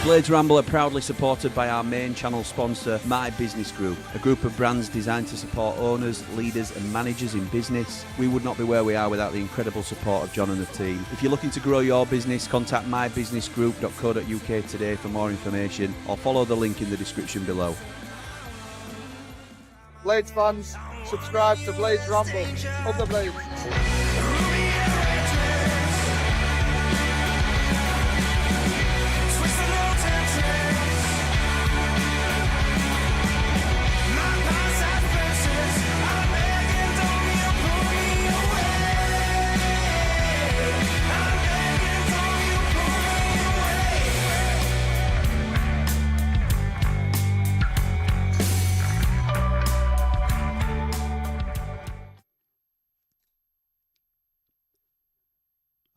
Blades Ramble are proudly supported by our main channel sponsor, My Business Group, a group of brands designed to support owners, leaders and managers in business. We would not be where we are without the incredible support of John and the team. If you're looking to grow your business, contact mybusinessgroup.co.uk today for more information or follow the link in the description below. Blades fans, subscribe to Blades Ramble. Up the Blades.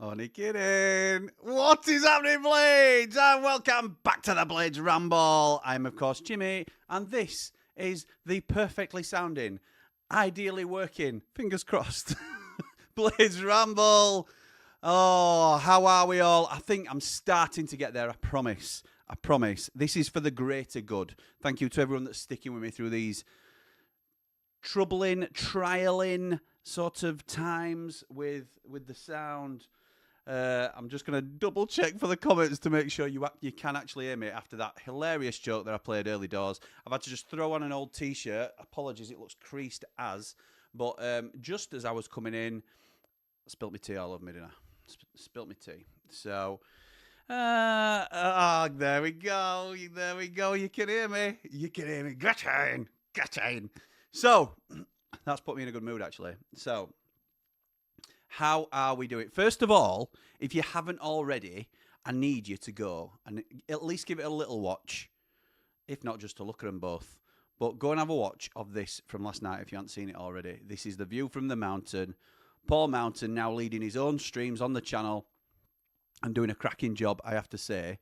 Only kidding. What is happening, Blades? And welcome back to the Blades Ramble. I'm, of course, Jimmy, and this is the perfectly sounding, ideally working, fingers crossed, Blades Ramble. Oh, how are we all? I think I'm starting to get there, I promise. I promise. This is for the greater good. Thank you to everyone that's sticking with me through these troubling, trialing sort of times with the sound. I'm just going to double check for the comments to make sure you can actually hear me after that hilarious joke that I played early doors. I've had to just throw on an old T-shirt. Apologies, it looks creased as. But just as I was coming in, I spilt my tea all over me, didn't I? Spilt my tea. So, there we go. There we go. You can hear me. You can hear me. Gretchen. So, that's put me in a good mood, actually. So, how are we doing? First of all, if you haven't already, I need you to go and at least give it a little watch. If not, just to look at them both. But go and have a watch of this from last night if you haven't seen it already. This is the view from the mountain. Paul Mountain now leading his own streams on the channel and doing a cracking job, I have to say.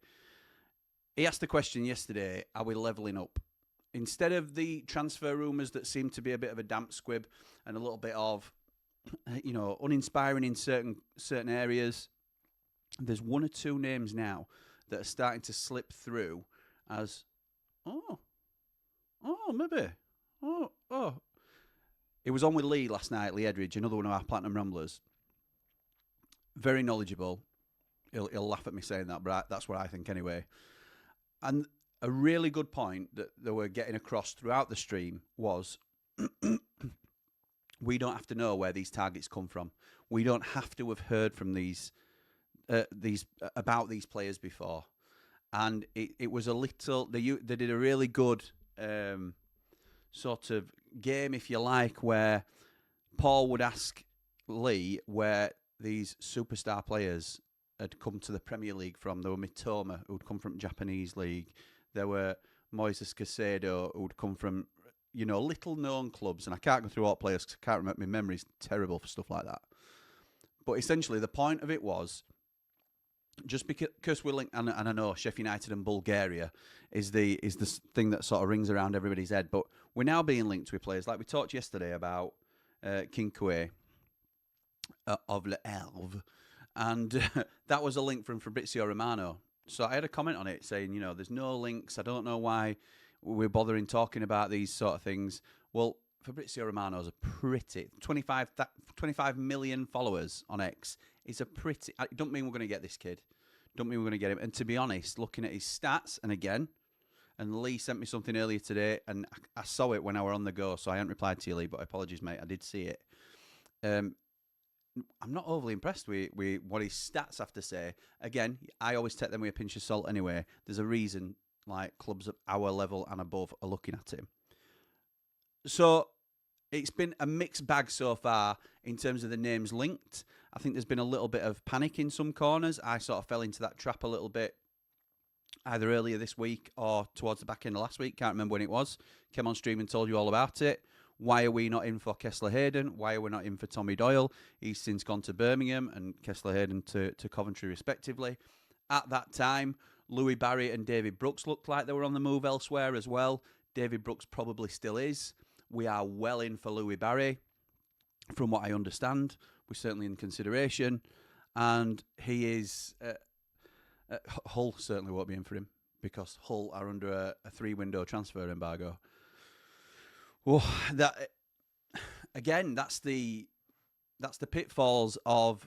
He asked the question yesterday, are we levelling up? Instead of the transfer rumours that seem to be a bit of a damp squib and a little bit of, you know, uninspiring in certain areas, there's one or two names now that are starting to slip through as, maybe. It was on with Lee last night, Lee Edridge, another one of our Platinum Ramblers. Very knowledgeable. He'll laugh at me saying that, but that's what I think anyway. And a really good point that they were getting across throughout the stream was we don't have to know where these targets come from. We don't have to have heard from these about these players before. And it was a little, they did a really good sort of game, if you like, where Paul would ask Lee where these superstar players had come to the Premier League from. There were Mitoma, who'd come from Japanese league. There were Moises Caicedo, who'd come from, you know, little-known clubs. And I can't go through all players because I can't remember. My memory's terrible for stuff like that. But essentially, the point of it was, just because we're linked, and I know Sheffield United and Bulgaria is the thing that sort of rings around everybody's head, but we're now being linked with players. Like we talked yesterday about Kinkoue of Le Elve, and that was a link from Fabrizio Romano. So I had a comment on it saying, you know, there's no links. I don't know why we're bothering talking about these sort of things. Well, Fabrizio Romano's a pretty 25 million followers on X. Is a pretty. I don't mean we're going to get this kid. Don't mean we're going to get him. And to be honest, looking at his stats, and Lee sent me something earlier today, and I saw it when I were on the go, so I hadn't replied to you, Lee, but apologies, mate. I did see it. I'm not overly impressed with what his stats have to say. Again, I always take them with a pinch of salt anyway. There's a reason like clubs at our level and above are looking at him. So it's been a mixed bag so far in terms of the names linked. I think there's been a little bit of panic in some corners. I sort of fell into that trap a little bit either earlier this week or towards the back end of last week. Can't remember when it was. Came on stream and told you all about it. Why are we not in for Kessler Hayden? Why are we not in for Tommy Doyle? He's since gone to Birmingham and Kessler Hayden to Coventry respectively. At that time, Louie Barry and David Brooks looked like they were on the move elsewhere as well. David Brooks probably still is. We are well in for Louie Barry, from what I understand. We're certainly in consideration. And he is... Hull certainly won't be in for him. because Hull are under a 3-window transfer embargo. Oh, that again, that's the pitfalls of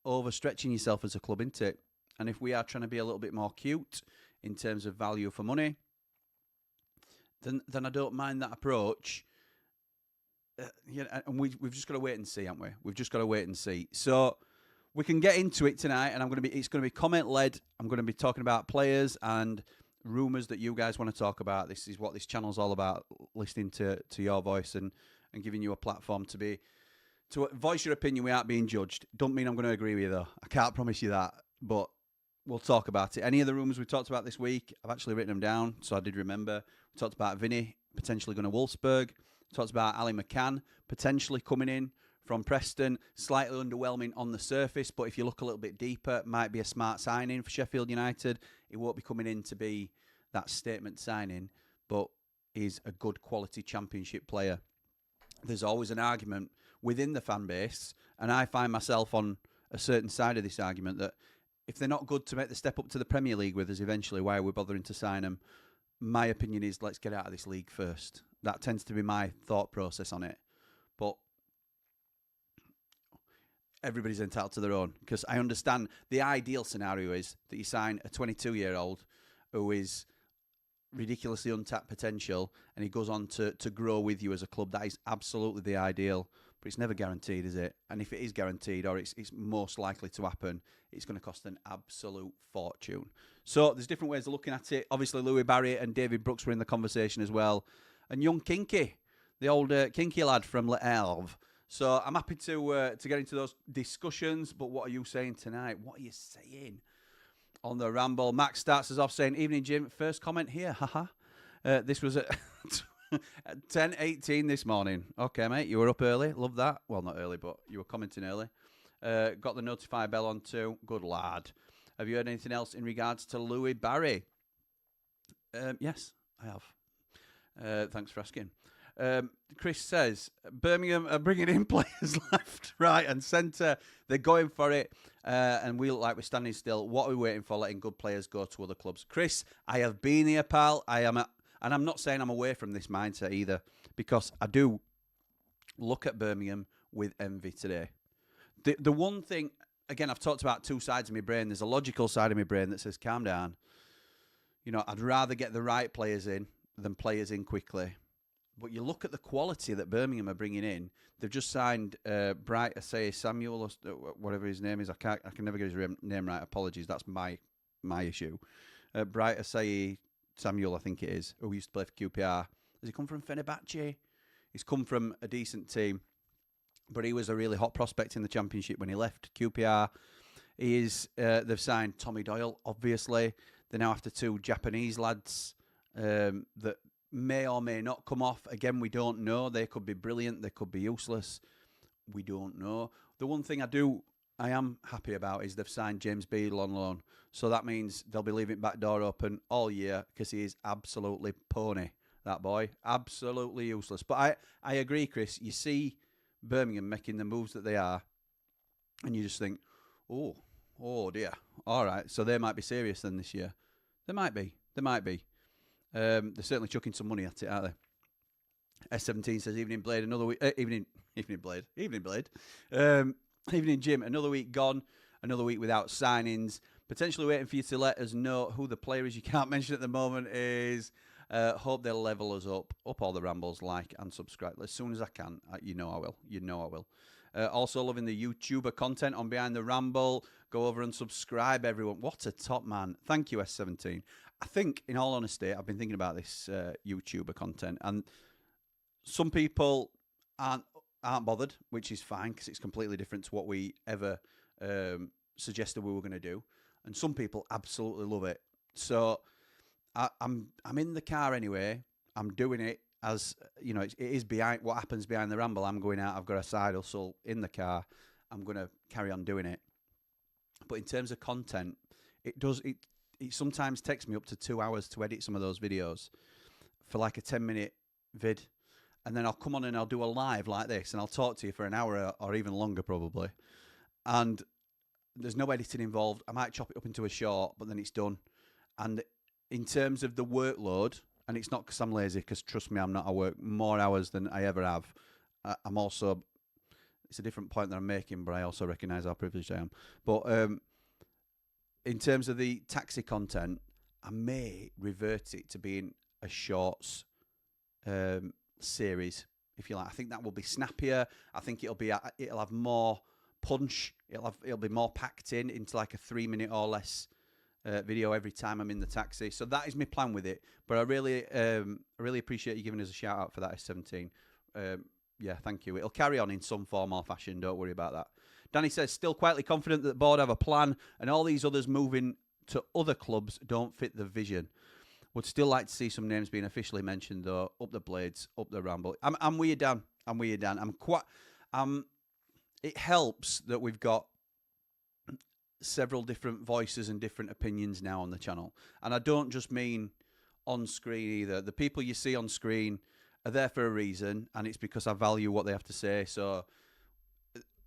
overstretching yourself as a club, isn't it? And if we are trying to be a little bit more cute in terms of value for money, then I don't mind that approach. And we've just got to wait and see, haven't we? We've just got to wait and see. So we can get into it tonight, and it's going to be comment led. I'm going to be talking about players and rumours that you guys want to talk about. This is what this channel's all about: listening to your voice and giving you a platform to voice your opinion without being judged. Don't mean I'm going to agree with you though. I can't promise you that, but we'll talk about it. Any of the rumours we talked about this week, I've actually written them down, so I did remember. We talked about Vini potentially going to Wolfsburg. Talked about Ali McCann potentially coming in from Preston. Slightly underwhelming on the surface, but if you look a little bit deeper, it might be a smart signing for Sheffield United. He won't be coming in to be that statement signing, but he's a good quality championship player. There's always an argument within the fan base, and I find myself on a certain side of this argument, that if they're not good to make the step up to the Premier League with us eventually, why are we bothering to sign them? My opinion is, let's get out of this league first. That tends to be my thought process on it. But everybody's entitled to their own, because I understand the ideal scenario is that you sign a 22-year-old who is ridiculously untapped potential, and he goes on to grow with you as a club. That is absolutely the ideal, but it's never guaranteed, is it? And if it is guaranteed, or it's most likely to happen, it's going to cost an absolute fortune. So there's different ways of looking at it. Obviously, Louie Barry and David Brooks were in the conversation as well. And young Kinkoue, the old Kinkoue lad from Le Havre. So I'm happy to get into those discussions. But what are you saying tonight? What are you saying on the Ramble? Max starts us off saying, "Evening, Jim. First comment here. Haha. This was at 10:18 this morning. Okay, mate. You were up early. Love that. Well, not early, but you were commenting early. Got the notify bell on too. Good lad. Have you heard anything else in regards to Louie Barry?" Yes, I have. Thanks for asking. Chris says, Birmingham are bringing in players left, right and centre. They're going for it. And we look like we're standing still. What are we waiting for, letting good players go to other clubs? Chris, I have been here, pal. And I'm not saying I'm away from this mindset either, because I do look at Birmingham with envy today. The one thing, again, I've talked about two sides of my brain. There's a logical side of my brain that says, calm down. You know, I'd rather get the right players in than players in quickly. But you look at the quality that Birmingham are bringing in. They've just signed Bright Asay Samuel, or whatever his name is. I can never get his name right. Apologies. That's my issue. Bright Asay Samuel, I think it is, who used to play for QPR. Has he come from Fenerbahce? He's come from a decent team, but he was a really hot prospect in the Championship when he left QPR. They've signed Tommy Doyle, obviously. They're now after two Japanese lads that may or may not come off. Again, we don't know. They could be brilliant. They could be useless. We don't know. The one thing I am happy about is they've signed James Beadle on loan. So that means they'll be leaving back door open all year, because he is absolutely pony, that boy. Absolutely useless. But I agree, Chris. You see Birmingham making the moves that they are, and you just think, oh dear. All right, so they might be serious then this year. They might be. They're certainly chucking some money at it, aren't they? S17 says, evening Blade, another week. Evening Blade. Evening Jim, another week gone. Another week without signings. Potentially waiting for you to let us know who the player is you can't mention at the moment is. Hope they'll level us up all the rambles, like and subscribe as soon as I can. You know I will. Also loving the YouTuber content on Behind the Ramble. Go over and subscribe, everyone. What a top man. Thank you, S17. I think, in all honesty, I've been thinking about this YouTuber content, and some people aren't bothered, which is fine, because it's completely different to what we ever suggested we were going to do, and some people absolutely love it. So I'm in the car anyway. I'm doing it as, you know, it is behind what happens behind the ramble. I'm going out. I've got a side hustle in the car. I'm going to carry on doing it. But in terms of content, it sometimes takes me up to 2 hours to edit some of those videos for like a 10-minute vid. And then I'll come on and I'll do a live like this, and I'll talk to you for an hour or even longer probably. And there's no editing involved. I might chop it up into a short, but then it's done. And in terms of the workload, and it's not because I'm lazy, because trust me, I'm not. I work more hours than I ever have. I'm also, it's a different point that I'm making, but I also recognise how privileged I am. But in terms of the taxi content, I may revert it to being a shorts series, if you like. I think that will be snappier. I think it'll have more punch. It'll be more packed into like a 3-minute or less video every time I'm in the taxi. So that is my plan with it. But I really appreciate you giving us a shout out for that S17. Yeah, thank you. It'll carry on in some form or fashion. Don't worry about that. Danny says, still quietly confident that the board have a plan and all these others moving to other clubs don't fit the vision. Would still like to see some names being officially mentioned, though. Up the Blades, up the Ramble. I'm with you, Dan. I'm with you, Dan. It helps that we've got several different voices and different opinions now on the channel. And I don't just mean on screen either. The people you see on screen are there for a reason, and it's because I value what they have to say. So,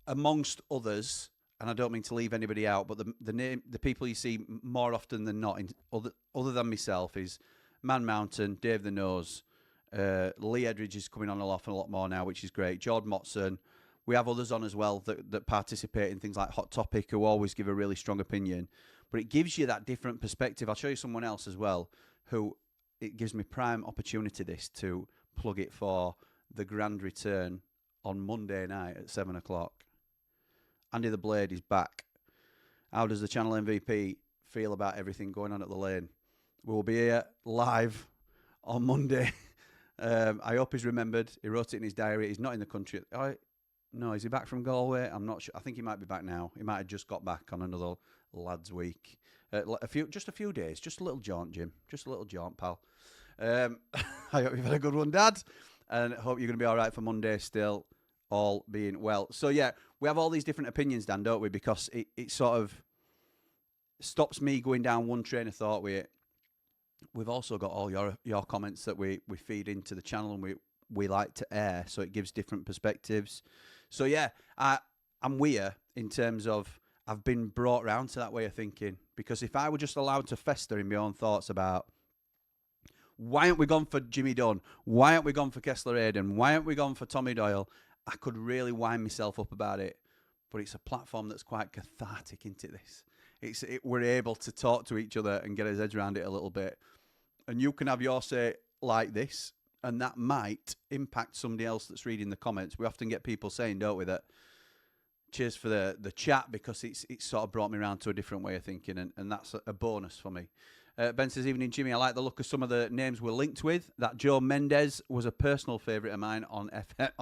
amongst others, and I don't mean to leave anybody out, but the people you see more often than not, other than myself, is Man Mountain, Dave the Nose, Lee Edridge is coming on a lot more now, which is great. Jordan Motson. We have others on as well that participate in things like Hot Topic, who always give a really strong opinion. But it gives you that different perspective. I'll show you someone else as well, who it gives me prime opportunity to plug it for the grand return on Monday night at 7 o'clock. Andy the Blade is back. How does the channel MVP feel about everything going on at the Lane? We'll be here live on Monday. I hope he's remembered. He wrote it in his diary. He's not in the country. No, is he back from Galway? I'm not sure. I think he might be back now. He might have just got back on another lads' week. Just a few days. Just a little jaunt, Jim. Just a little jaunt, pal. I hope you've had a good one, Dad. And I hope you're going to be all right for Monday still, all being well. So, yeah, we have all these different opinions, Dan, don't we? Because it sort of stops me going down one train of thought with it. We've also got all your comments that we feed into the channel and we like to air, so it gives different perspectives. So, yeah, I'm weird in terms of I've been brought round to that way of thinking. Because if I were just allowed to fester in my own thoughts about why aren't we gone for Jimmy Dunn? Why aren't we gone for Kessler Aiden? Why aren't we gone for Tommy Doyle? I could really wind myself up about it. But it's a platform that's quite cathartic, isn't it, this? We're able to talk to each other and get our heads around it a little bit. And you can have your say like this, and that might impact somebody else that's reading the comments. We often get people saying, don't we, that cheers for the chat, because it's sort of brought me around to a different way of thinking, and that's a bonus for me. Ben says, evening, Jimmy. I like the look of some of the names we're linked with. That Joe Mendes was a personal favourite of mine on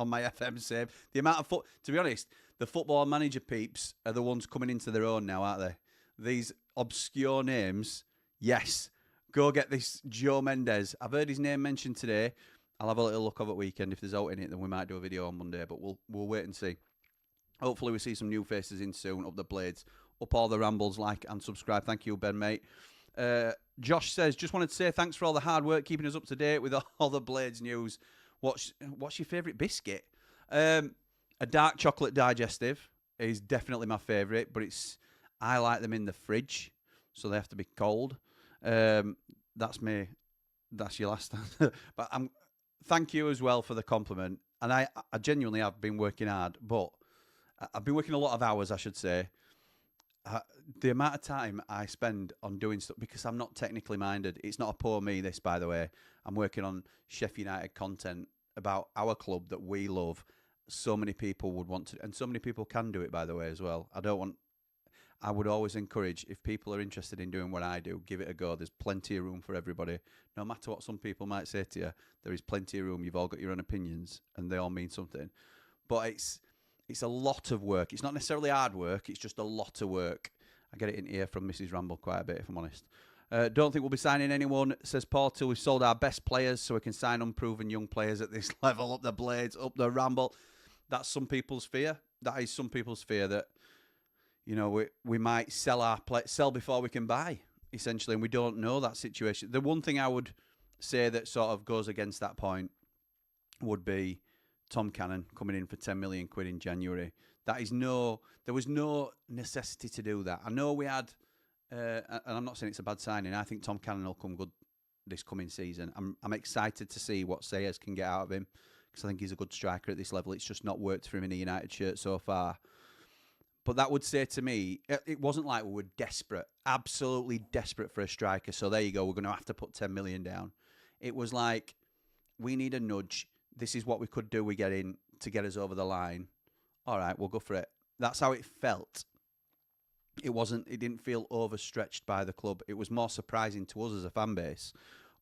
my FM save. The amount of to be honest, the football manager peeps are the ones coming into their own now, aren't they? These obscure names. Yes, go get this Joe Mendes. I've heard his name mentioned today. I'll have a little look over the weekend. If there's out in it, then we might do a video on Monday. But we'll wait and see. Hopefully we see some new faces in soon. Up the Blades, up all the rambles, like and subscribe. Thank you, Ben, mate. Josh says, just wanted to say thanks for all the hard work, keeping us up to date with all the Blades news. What's your favourite biscuit? A dark chocolate digestive is definitely my favourite, but I like them in the fridge, so they have to be cold. That's your last answer. But thank you as well for the compliment. And I genuinely have been working hard, but I've been working a lot of hours, I should say. The amount of time I spend on doing stuff, because I'm not technically minded. It's not a poor me, this, by the way. I'm working on Sheffield United content about our club that we love. So many people would want to, and so many people can do it, by the way, as well. I would always encourage, if people are interested in doing what I do, give it a go. There's plenty of room for everybody. No matter what some people might say to you, there is plenty of room. You've all got your own opinions, and they all mean something. But it's a lot of work. It's not necessarily hard work. It's just a lot of work. I get it in here from Mrs. Ramble quite a bit, if I'm honest. Don't think we'll be signing anyone, says Paul, till we've sold our best players, so we can sign unproven young players at this level. Up the Blades, up the Ramble. That's some people's fear. That is some people's fear, that, you know, we might sell before we can buy, essentially, and we don't know that situation. The one thing I would say that sort of goes against that point would be Tom Cannon coming in for 10 million quid in January. There was no necessity to do that. I know we had and I'm not saying it's a bad signing. I think Tom Cannon will come good this coming season. I'm excited to see what Sayers can get out of him because I think he's a good striker at this level. It's just not worked for him in a United shirt so far. But that would say to me, it wasn't like we were desperate, absolutely desperate for a striker. So there you go, we're going to have to put 10 million down. It was like, we need a nudge. This is what we could do. We get in to get us over the line. All right, we'll go for it. That's how it felt. It didn't feel overstretched by the club. It was more surprising to us as a fan base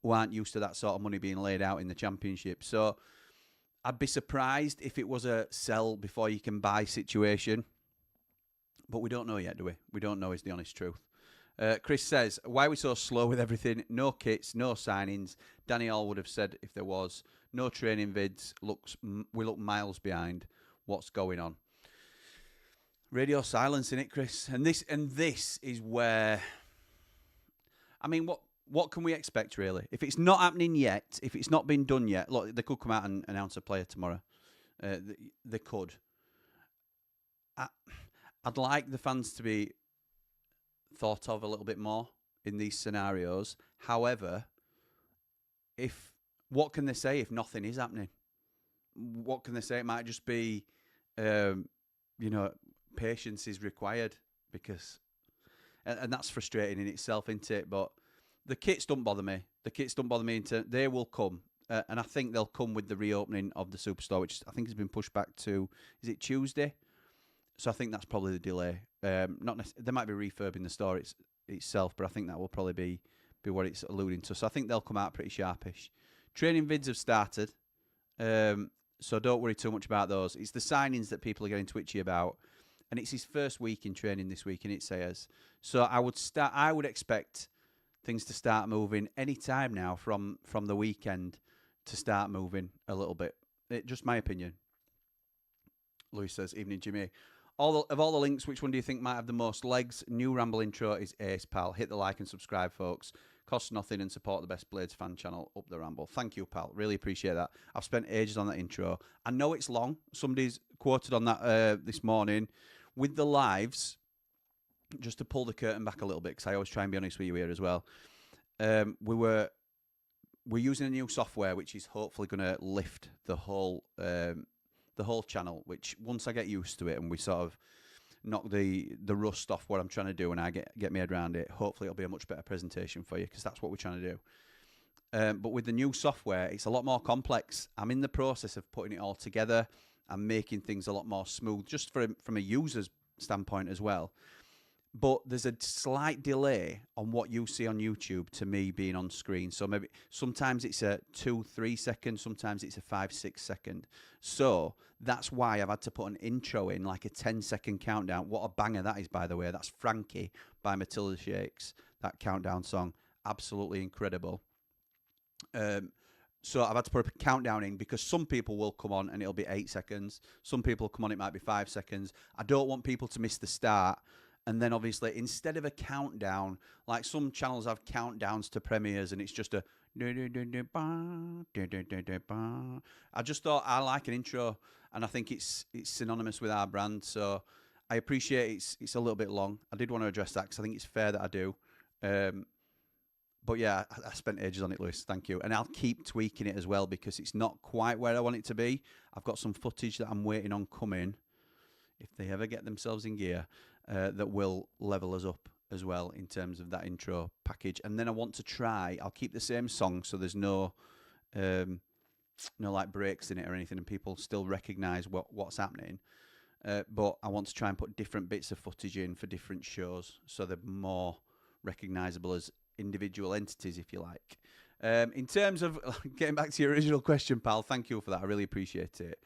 who aren't used to that sort of money being laid out in the Championship. So I'd be surprised if it was a sell before you can buy situation. But we don't know yet, do we? We don't know is the honest truth. Chris says, why are we so slow with everything? No kits, no signings. Danny All would have said if there was. No training vids. We look miles behind. What's going on? Radio silence, innit, Chris? And this is where... I mean, what can we expect, really? If it's not happening yet, if it's not been done yet, look, they could come out and announce a player tomorrow. They could. I'd like the fans to be thought of a little bit more in these scenarios. However, what can they say if nothing is happening? What can they say? It might just be, patience is required because, and that's frustrating in itself, isn't it? But the kits don't bother me. They will come. And I think they'll come with the reopening of the Superstore, which I think has been pushed back to, is it Tuesday? So I think that's probably the delay. There might be refurbing the store itself, but I think that will probably be what it's alluding to. So I think they'll come out pretty sharpish. Training vids have started, so don't worry too much about those. It's the signings that people are getting twitchy about, and it's his first week in training this week, and it says. So I would expect things to start moving any time now from the weekend to start moving a little bit. Just my opinion. Louis says, evening, Jimmy. Of all the links, which one do you think might have the most legs? New Ramble intro is ace, pal. Hit the like and subscribe, folks. Costs nothing and support the best Blades fan channel, Up the Ramble. Thank you, pal. Really appreciate that. I've spent ages on that intro. I know it's long. Somebody's quoted on that this morning. With the lives, just to pull the curtain back a little bit, because I always try and be honest with you here as well. We're using a new software, which is hopefully going to lift the whole channel, which once I get used to it and we sort of knock the rust off what I'm trying to do and I get my head around it, hopefully it'll be a much better presentation for you because that's what we're trying to do. But with the new software, it's a lot more complex. I'm in the process of putting it all together and making things a lot more smooth, just from a user's standpoint as well. But there's a slight delay on what you see on YouTube to me being on screen. So maybe sometimes it's a 2-3 second, sometimes it's a 5-6 second. So that's why I've had to put an intro in, like a 10-second countdown. What a banger that is, by the way. That's Frankie by Matilda Shakes, that countdown song. Absolutely incredible. So I've had to put a countdown in because some people will come on and it'll be 8 seconds. Some people come on, it might be 5 seconds. I don't want people to miss the start. And then obviously, instead of a countdown, like some channels have countdowns to premieres and it's just a... I just thought I like an intro and I think it's synonymous with our brand. So I appreciate it's a little bit long. I did want to address that because I think it's fair that I do. But yeah, I spent ages on it, Lewis. Thank you. And I'll keep tweaking it as well because it's not quite where I want it to be. I've got some footage that I'm waiting on coming, if they ever get themselves in gear, that will level us up as well in terms of that intro package. And then I want to try, I'll keep the same song so there's no like breaks in it or anything and people still recognise what's happening. But I want to try and put different bits of footage in for different shows so they're more recognisable as individual entities, if you like. In terms of getting back to your original question, pal, thank you for that. I really appreciate it.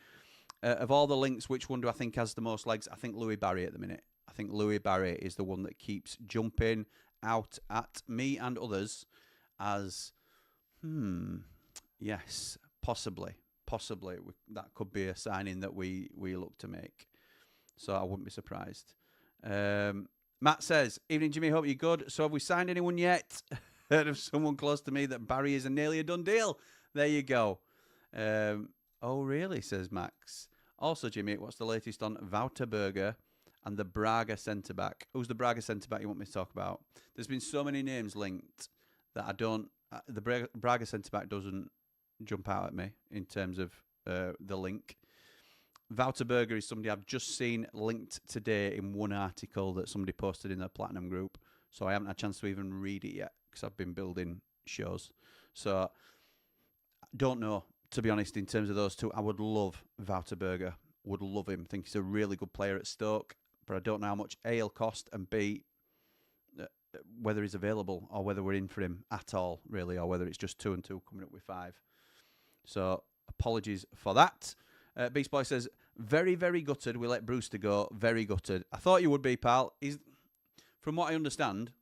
Of all the links, which one do I think has the most legs? I think Louie Barry at the minute. I think Louie Barry is the one that keeps jumping out at me and others as, yes, possibly. That could be a signing that we look to make. So I wouldn't be surprised. Matt says, evening, Jimmy, hope you're good. So have we signed anyone yet? Heard of someone close to me that Barry is nearly a done deal. There you go. Oh, really, says Max. Also, Jimmy, what's the latest on Wouterberger and the Braga centre-back. Who's the Braga centre-back you want me to talk about? There's been so many names linked that I don't... the Braga centre-back doesn't jump out at me in terms of the link. Wouter Berger is somebody I've just seen linked today in one article that somebody posted in the Platinum group. So I haven't had a chance to even read it yet because I've been building shows. So don't know, to be honest, in terms of those two. I would love Wouter Berger. Would love him. Think he's a really good player at Stoke. But I don't know how much A, he'll cost, and B, whether he's available or whether we're in for him at all, really, or whether it's just 2 and 2 coming up with 5. So apologies for that. Beast Boy says, very, very gutted we let Brewster go. Very gutted. I thought you would be, pal. From what I understand,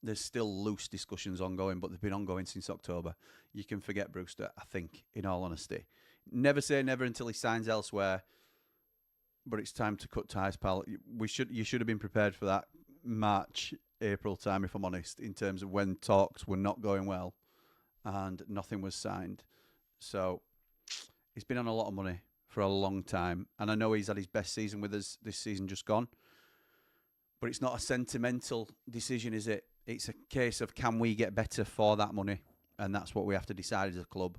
there's still loose discussions ongoing, but they've been ongoing since October. You can forget Brewster, I think, in all honesty. Never say never until he signs elsewhere, but it's time to cut ties, pal. You should have been prepared for that March, April time, if I'm honest, in terms of when talks were not going well and nothing was signed. So he's been on a lot of money for a long time, and I know he's had his best season with us this season just gone, but it's not a sentimental decision, is it? It's a case of, can we get better for that money? And that's what we have to decide as a club,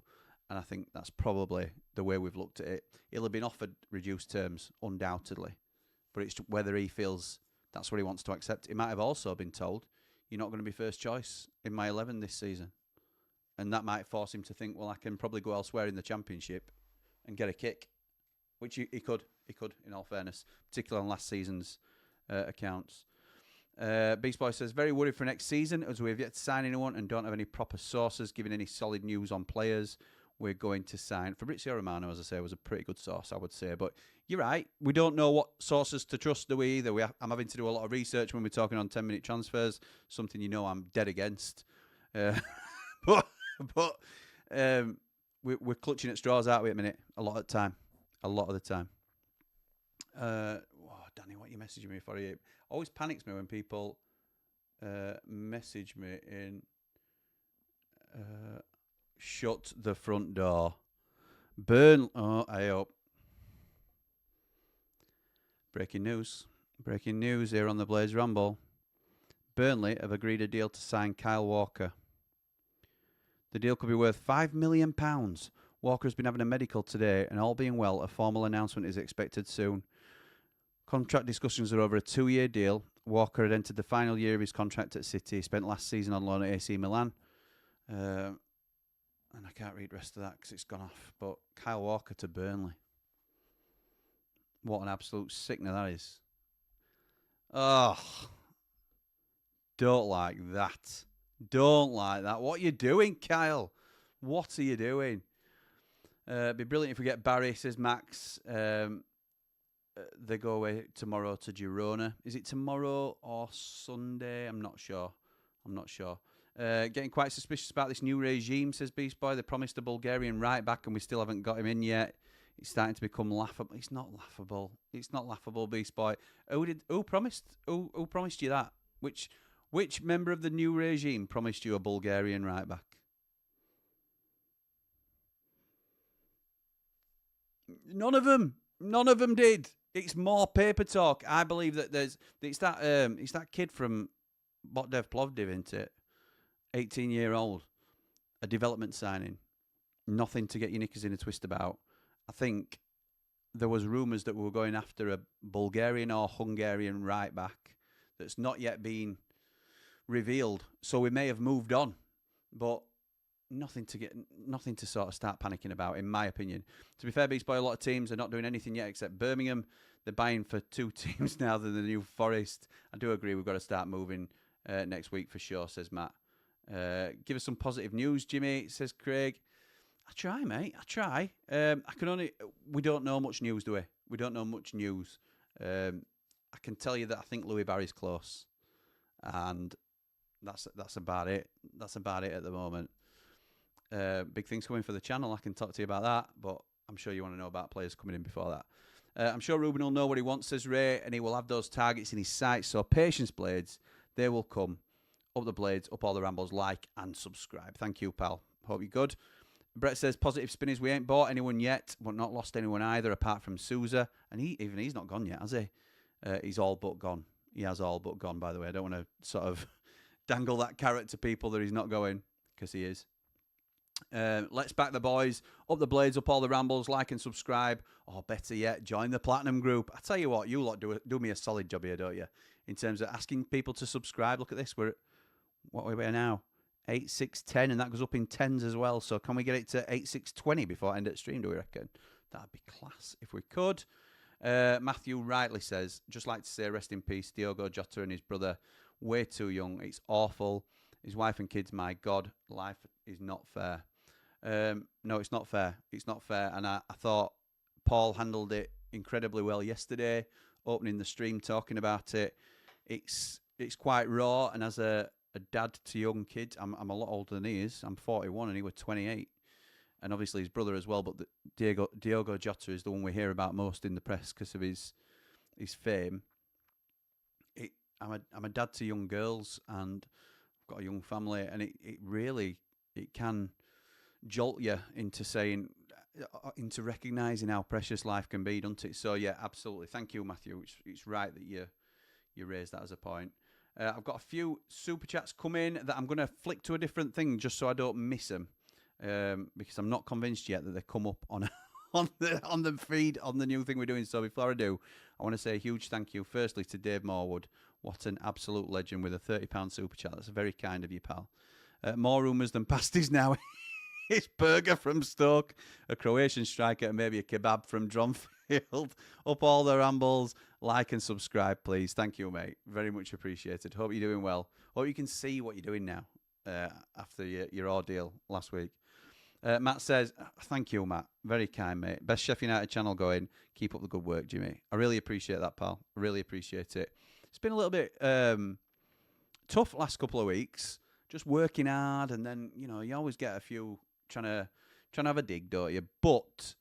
and I think that's probably the way we've looked at it. He'll have been offered reduced terms, undoubtedly, but it's whether he feels that's what he wants to accept. He might have also been told, you're not going to be first choice in my 11 this season. And that might force him to think, well, I can probably go elsewhere in the Championship and get a kick, which he could, in all fairness, particularly on last season's accounts. Beast Boy says, very worried for next season as we have yet to sign anyone and don't have any proper sources giving any solid news on players we're going to sign. Fabrizio Romano, as I say, was a pretty good source, I would say. But you're right. We don't know what sources to trust, do we, either? I'm having to do a lot of research when we're talking on 10-minute transfers, something I'm dead against. But we're clutching at straws, aren't we, at the minute? A lot of the time. Danny, what are you messaging me for? It always panics me when people message me in shut the front door. I hope. Breaking news here on the Blades Ramble. Burnley have agreed a deal to sign Kyle Walker. The deal could be worth £5 million. Walker has been having a medical today, and all being well, a formal announcement is expected soon. Contract discussions are over a 2-year deal. Walker had entered the final year of his contract at City. He spent last season on loan at AC Milan. And I can't read the rest of that because it's gone off. But Kyle Walker to Burnley. What an absolute sickener that is. Oh, don't like that. Don't like that. What are you doing, Kyle? What are you doing? Be brilliant if we get Barry, says Max. They go away tomorrow to Girona. Is it tomorrow or Sunday? I'm not sure. Getting quite suspicious about this new regime, says Beast Boy. They promised a Bulgarian right back and we still haven't got him in yet. It's starting to become laughable. It's not laughable, Beast Boy. Who promised you that? Which member of the new regime promised you a Bulgarian right back? None of them did. It's more paper talk. I believe that it's that kid from Botdev Plovdiv, isn't it? 18-year-old, a development signing, nothing to get your knickers in a twist about. I think there was rumours that we were going after a Bulgarian or Hungarian right back that's not yet been revealed. So we may have moved on, but nothing to sort of start panicking about, in my opinion. To be fair, Beast Boy, a lot of teams are not doing anything yet except Birmingham. They're buying for 2 teams now than the New Forest. I do agree we've got to start moving next week for sure, says Matt. Give us some positive news, Jimmy, says Craig. I try, mate. I try. We don't know much news, do we? We don't know much news. I can tell you that I think Louie Barry's close. And that's about it. That's about it at the moment. Big things coming for the channel. I can talk to you about that, but I'm sure you want to know about players coming in before that. I'm sure Ruben will know what he wants, says Ray, and he will have those targets in his sights. So patience, Blades. They will come. Up the Blades, up all the Rambles, like and subscribe. Thank you, pal. Hope you're good. Brett says, positive spinners. We ain't bought anyone yet, but not lost anyone either, apart from Souza. And he's not gone yet, has he? He's all but gone. He has all but gone, by the way. I don't want to sort of dangle that carrot to people that he's not going, because he is. Let's back the boys. Up the Blades, up all the rambles. Like and subscribe. Or better yet, join the Platinum group. I tell you what, you lot do me a solid job here, don't you? In terms of asking people to subscribe. Look at this. What are we at now? 8,610, and that goes up in tens as well. So can we get it to 8,620 before end of stream, do we reckon? That'd be class if we could. Matthew rightly says, just like to say rest in peace, Diogo Jota and his brother. Way too young. It's awful. His wife and kids, my God, life is not fair. No, it's not fair. It's not fair. And I thought Paul handled it incredibly well yesterday, opening the stream, talking about it. It's quite raw. And as a dad to young kids, I'm a lot older than he is. I'm 41 and he was 28. And obviously his brother as well. But Diogo Jota is the one we hear about most in the press because of his fame. I'm a dad to young girls, and I've got a young family, and it really can jolt you into recognising how precious life can be, doesn't it? So yeah, absolutely. Thank you, Matthew. It's right that you raised that as a point. I've got a few super chats come in that I'm going to flick to a different thing just so I don't miss them, because I'm not convinced yet that they come up on the feed on the new thing we're doing. So before I do, I want to say a huge thank you firstly to Dave Morwood. What an absolute legend with a £30 super chat. That's very kind of you, pal. More rumours than pasties now. It's burger from Stoke, a Croatian striker, and maybe a kebab from Dronfield. Up all the rambles. Like and subscribe, please. Thank you, mate. Very much appreciated. Hope you're doing well. Hope you can see what you're doing now after your ordeal last week. Matt says, thank you, Matt. Very kind, mate. Best Sheffield United channel going. Keep up the good work, Jimmy. I really appreciate that, pal. I really appreciate it. It's been a little bit tough last couple of weeks. Just working hard, and then, you always get a few trying to have a dig, don't you? But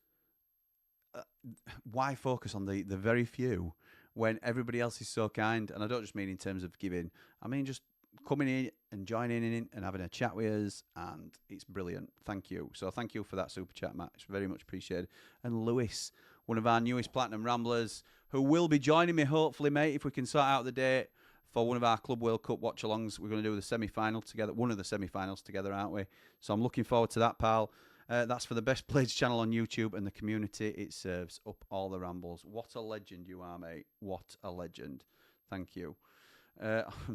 why focus on the very few when everybody else is so kind? And I don't just mean in terms of giving. I mean just coming in and joining in and having a chat with us, and it's brilliant. Thank you. So thank you for that super chat, Matt. It's very much appreciated. And Lewis, one of our newest Platinum Ramblers, who will be joining me, hopefully, mate, if we can sort out the date for one of our Club World Cup watch-alongs. We're going to do the semi-final together, one of the semi-finals together, aren't we? So I'm looking forward to that, pal. That's for the Best Blades channel on YouTube and the community it serves. Up all the rambles. What a legend you are, mate. What a legend. Thank you.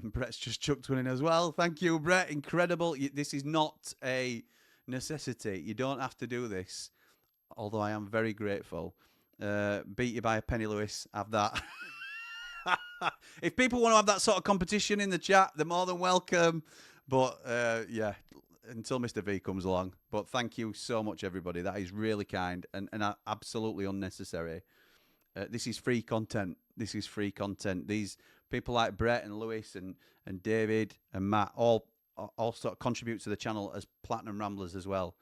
Brett's just chucked one in as well. Thank you, Brett. Incredible. This is not a necessity. You don't have to do this, although I am very grateful. Beat you by a penny, Lewis. Have that. If people want to have that sort of competition in the chat, they're more than welcome. But yeah, until Mr. V comes along. But thank you so much, everybody. That is really kind and absolutely unnecessary. This is free content. This is free content. These people like Brett and Lewis and David and Matt all sort of contribute to the channel as Platinum Ramblers as well.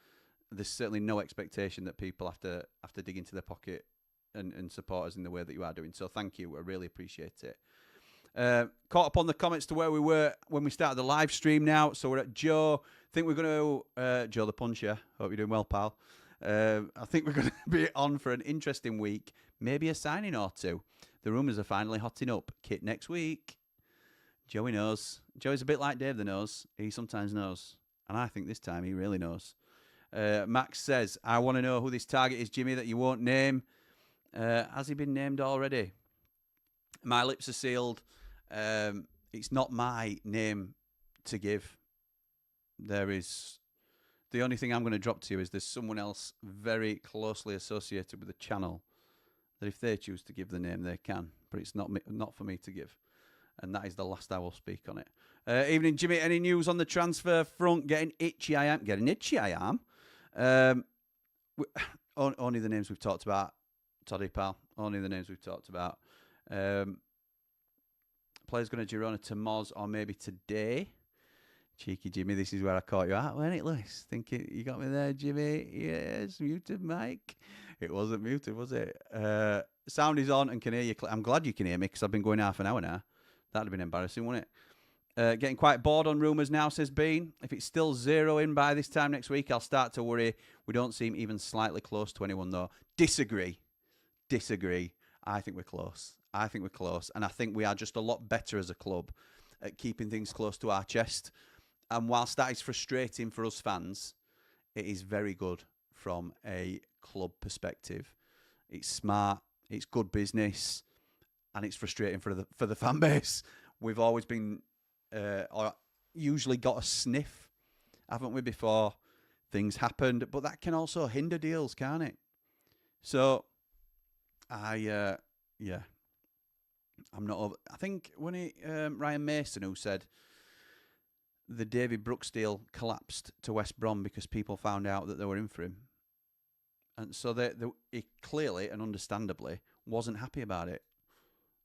There's certainly no expectation that people have to dig into their pocket and support us in the way that you are doing. So thank you. I really appreciate it. Caught up on the comments to where we were when we started the live stream now. So we're at Joe. I think we're going to, Joe the Puncher. Hope you're doing well, pal. I think we're going to be on for an interesting week. Maybe a signing or two. The rumours are finally hotting up. Kit next week. Joey knows. Joey's a bit like Dave the knows. He sometimes knows. And I think this time he really knows. Max says, I want to know who this target is, Jimmy, that you won't name. Has he been named already? My lips are sealed. It's not my name to give. The only thing I'm going to drop to you is there's someone else very closely associated with the channel that if they choose to give the name, they can. But it's not for me to give. And that is the last I will speak on it. Evening, Jimmy. Any news on the transfer front? Getting itchy, I am. Only the names we've talked about. Toddy, pal. Only the names we've talked about. Players going to Girona to Moz or maybe today. Cheeky Jimmy, this is where I caught you out, wasn't it, Lewis? Thinking you got me there, Jimmy. Yes, muted mic. It wasn't muted, was it? Sound is on and can hear you. I'm glad you can hear me because I've been going half an hour now. That'd have been embarrassing, wouldn't it? Getting quite bored on rumours now, says Bean. If it's still 0 in by this time next week, I'll start to worry. We don't seem even slightly close to anyone, though. Disagree. I think we're close. And I think we are just a lot better as a club at keeping things close to our chest. And whilst that is frustrating for us fans, it is very good from a club perspective. It's smart, it's good business, and it's frustrating for the fan base. We've always been, or usually got a sniff, haven't we, before things happened? But that can also hinder deals, can't it? So, I'm not over. I think when Ryan Mason, who said the David Brooks deal collapsed to West Brom because people found out that they were in for him. And so he clearly and understandably wasn't happy about it.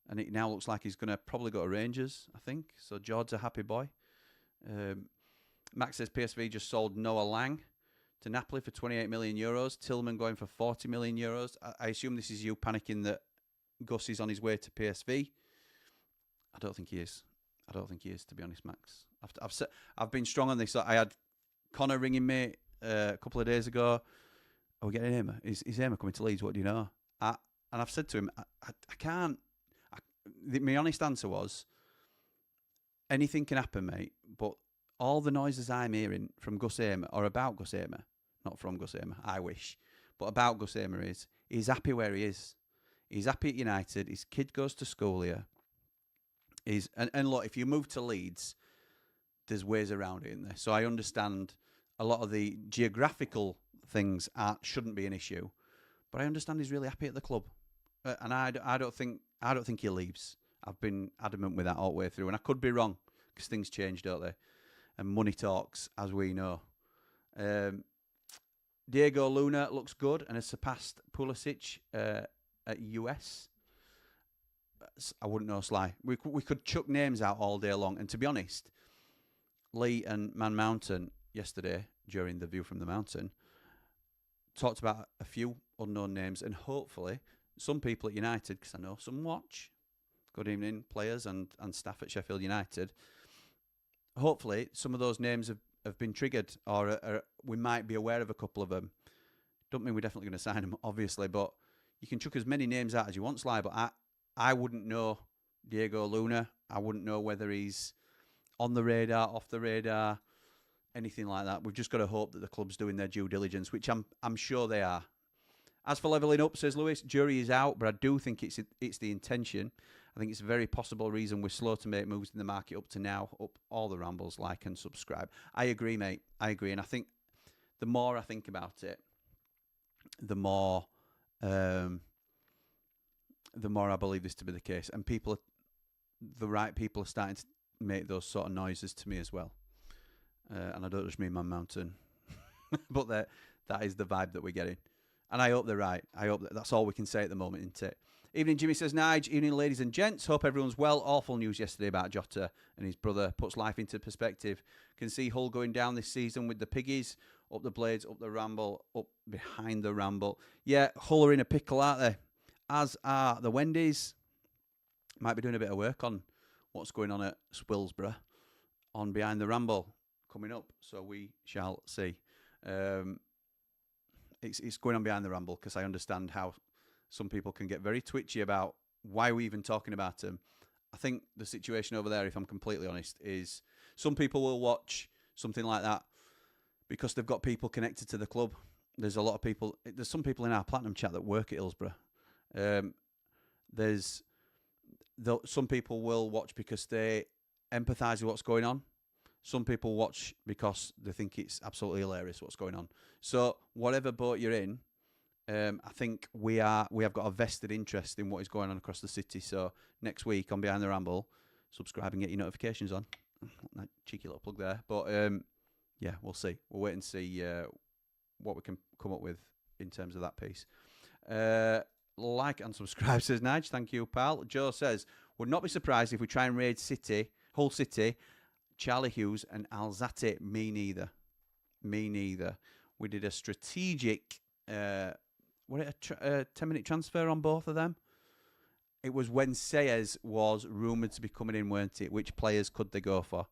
And it now looks like he's going to probably go to Rangers, I think. So George's a happy boy. Max says PSV just sold Noah Lang to Napoli for 28 million euros. Tillman going for 40 million euros. I assume this is you panicking that Gus is on his way to PSV. I don't think he is. To be honest, Max. I've been strong on this. I had Connor ringing me a couple of days ago. Are we getting Hamer? Is Hamer coming to Leeds? What do you know? And I've said to him, I can't. My honest answer was, anything can happen, mate. But all the noises I'm hearing from Gus Hamer, or about Gus Hamer, not from Gus Hamer, I wish, but about Gus Hamer is, he's happy where he is. He's happy at United. His kid goes to school here. And look, if you move to Leeds, there's ways around it in there. So I understand a lot of the geographical things shouldn't be an issue, but I understand he's really happy at the club, and I don't think he leaves. I've been adamant with that all the way through, and I could be wrong because things change, don't they? And money talks, as we know. Diego Luna looks good and has surpassed Pulisic at US. I wouldn't know, Sly. We could chuck names out all day long, and to be honest, Lee and Man Mountain yesterday during the View from the Mountain talked about a few unknown names, and hopefully some people at United, because I know some watch. Good evening, players and staff at Sheffield United. Hopefully some of those names have been triggered, or we might be aware of a couple of them. Don't mean we're definitely going to sign them, obviously, but you can chuck as many names out as you want, Sly, but I wouldn't know Diego Luna. I wouldn't know whether he's on the radar, off the radar, anything like that. We've just got to hope that the club's doing their due diligence, which I'm sure they are. As for levelling up, says Lewis, jury is out, but I do think it's the intention. I think it's a very possible reason we're slow to make moves in the market up to now. Up all the rambles, like and subscribe. I agree, mate. I agree, and I think the more I think about it, the more I believe this to be the case, and the right people are starting to make those sort of noises to me as well. And I don't just mean Man Mountain, but that is the vibe that we're getting. And I hope they're right. I hope that's all we can say at the moment, isn't it? Evening, Jimmy says, Nige. Evening, ladies and gents. Hope everyone's well. Awful news yesterday about Jota and his brother. Puts life into perspective. Can see Hull going down this season with the Piggies. Up the Blades, up the Ramble, up behind the Ramble. Yeah, Hull are in a pickle, aren't they? As are the Wendy's. Might be doing a bit of work on what's going on at Swilsborough on Behind the Ramble coming up. So we shall see. It's going on Behind the Ramble because I understand how some people can get very twitchy about why we're even talking about them. I think the situation over there, if I'm completely honest, is some people will watch something like that because they've got people connected to the club. There's a lot of people. There's some people in our Platinum chat that work at Hillsborough. Some people will watch because they empathise with what's going on. Some people watch because they think it's absolutely hilarious what's going on. So whatever boat you're in, I think we have got a vested interest in what is going on across the city. So next week on Behind the Ramble, subscribe and get your notifications on. That cheeky little plug there. But yeah, we'll see. We'll wait and see what we can come up with in terms of that piece. Like and subscribe, says Nige. Thank you, pal. Joe says, would not be surprised if we try and raid Hull City, Charlie Hughes and Alzate. Me neither. We did a strategic, a 10-minute transfer on both of them. It was when Sayers was rumoured to be coming in, weren't it? Which players could they go for?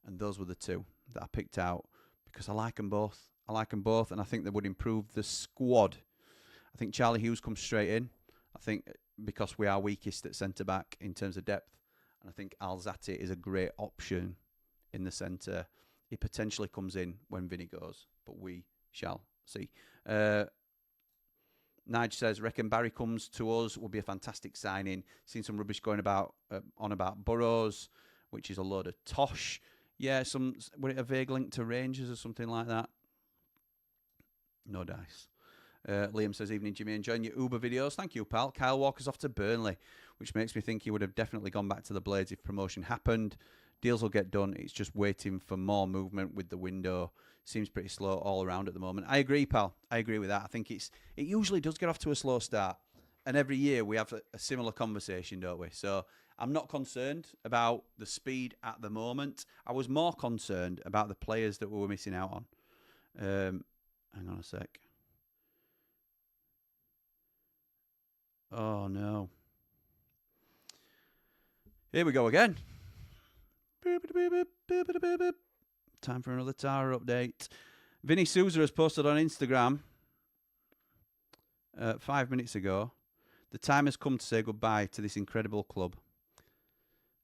And those were the two that I picked out because I like them both. And I think they would improve the squad. I think Charlie Hughes comes straight in. I think because we are weakest at centre-back in terms of depth. And I think Alzate is a great option in the centre. He potentially comes in when Vini goes, but we shall see. Nige says, reckon Barry comes to us, will be a fantastic signing. Seen some rubbish going about on about Burrows, which is a load of tosh. Yeah, were it a vague link to Rangers or something like that? No dice. Liam says, evening, Jimmy. Enjoying your Uber videos. Thank you, pal. Kyle Walker's off to Burnley, which makes me think he would have definitely gone back to the Blades if promotion happened. Deals will get done. It's just waiting for more movement with the window. Seems pretty slow all around at the moment. I agree, pal. I agree with that. I think it usually does get off to a slow start. And every year we have a similar conversation, don't we? So I'm not concerned about the speed at the moment. I was more concerned about the players that we were missing out on. Hang on a sec. Oh, no. Here we go again. Time for another Tara update. Vini Souza has posted on Instagram 5 minutes ago. The time has come to say goodbye to this incredible club.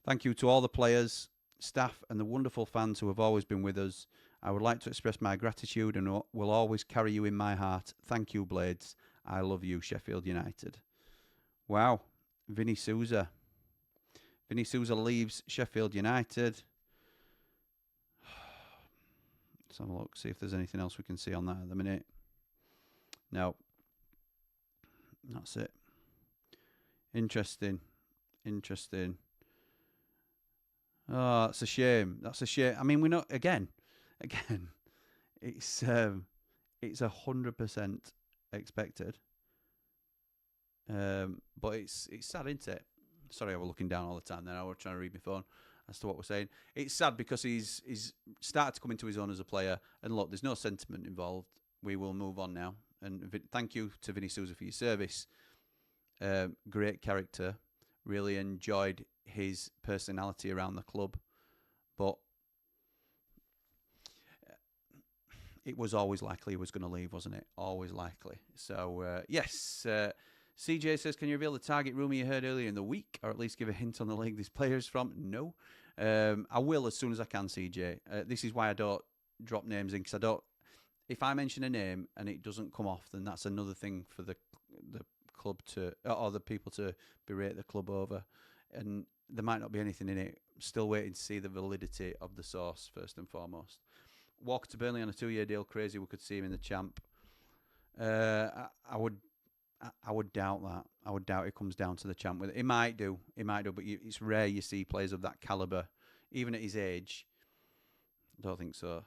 Thank you to all the players, staff and the wonderful fans who have always been with us. I would like to express my gratitude and will always carry you in my heart. Thank you, Blades. I love you, Sheffield United. Wow. Vini Souza. Vini Souza leaves Sheffield United. Let's have a look, see if there's anything else we can see on that at the minute. No. That's it. Interesting. Oh, that's a shame. That's a shame. I mean, we're not, again, it's 100% expected. But it's sad, isn't it? Sorry, I was looking down all the time then. I was trying to read my phone as to what we're saying. It's sad because he's started to come into his own as a player. And look, there's no sentiment involved. We will move on now. And thank you to Vini Souza for your service. Great character. Really enjoyed his personality around the club. But it was always likely he was going to leave, wasn't it? Always likely. So, yes. CJ says, can you reveal the target rumour you heard earlier in the week, or at least give a hint on the league this player is from? No. I will as soon as I can, CJ. This is why I don't drop names in, because if I mention a name and it doesn't come off, then that's another thing for the club to, or the people to berate the club over. And there might not be anything in it. Still waiting to see the validity of the source, first and foremost. Walker to Burnley on a 2-year deal. Crazy we could see him in the champ. I would doubt that. I would doubt it comes down to the champ with it. It might do, but it's rare you see players of that calibre, even at his age. I don't think so.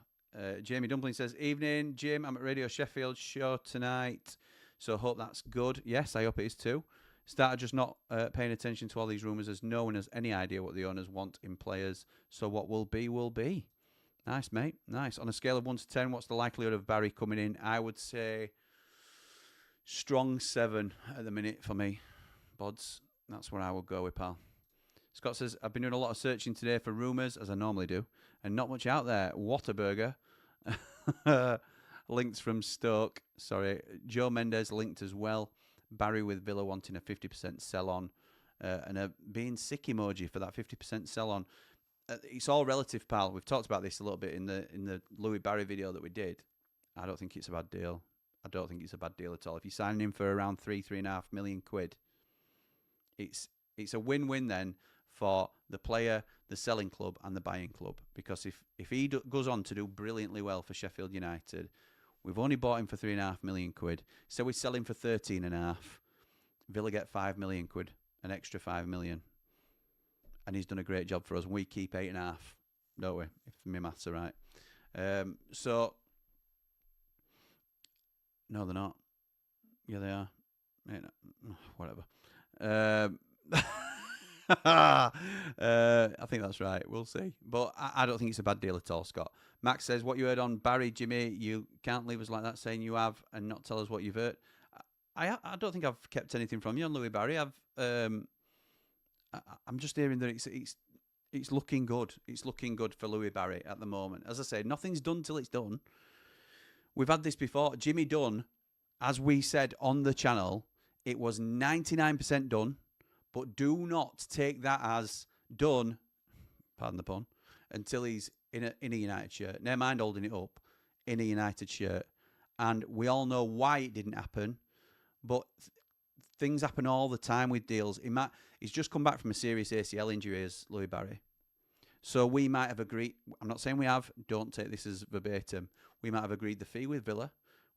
Jamie Dumpling says, evening, Jim. I'm at Radio Sheffield show tonight, so hope that's good. Yes, I hope it is too. Started just not paying attention to all these rumours, as no one has any idea what the owners want in players. So what will be, will be. Nice, mate. Nice. On a scale of 1 to 10, what's the likelihood of Barry coming in? I would say strong 7 at the minute for me. Bods, that's where I would go with, pal. Scott says, I've been doing a lot of searching today for rumours, as I normally do, and not much out there. Whataburger. Linked from Stoke. Sorry. Joe Mendes linked as well. Barry with Villa wanting a 50% sell-on. And a being sick emoji for that 50% sell-on. It's all relative, pal. We've talked about this a little bit in the Louie Barry video that we did. I don't think it's a bad deal. I don't think it's a bad deal at all. If you're signing him for around 3.5 million quid, it's a win-win then for the player, the selling club, and the buying club. Because if he goes on to do brilliantly well for Sheffield United, we've only bought him for 3.5 million quid. So we sell him for 13.5. Villa get 5 million quid, an extra 5 million. And he's done a great job for us. And we keep 8.5, don't we? If my maths are right. So, no, they're not. Yeah, they are. Whatever. I think that's right. We'll see. But I don't think it's a bad deal at all, Scott. Max says, what you heard on Barry, Jimmy, you can't leave us like that saying you have and not tell us what you've heard. I don't think I've kept anything from you on Louie Barry. I'm just hearing that it's looking good. It's looking good for Louie Barry at the moment. As I said, nothing's done till it's done. We've had this before. Jimmy Dunn, as we said on the channel, It was 99% done, but do not take that as done, pardon the pun, until he's in a United shirt. Never mind holding it up, in a United shirt. And we all know why it didn't happen, but things happen all the time with deals. He's just come back from a serious ACL injury as Louie Barry. So we might have agreed, I'm not saying we have, don't take this as verbatim. We might have agreed the fee with Villa.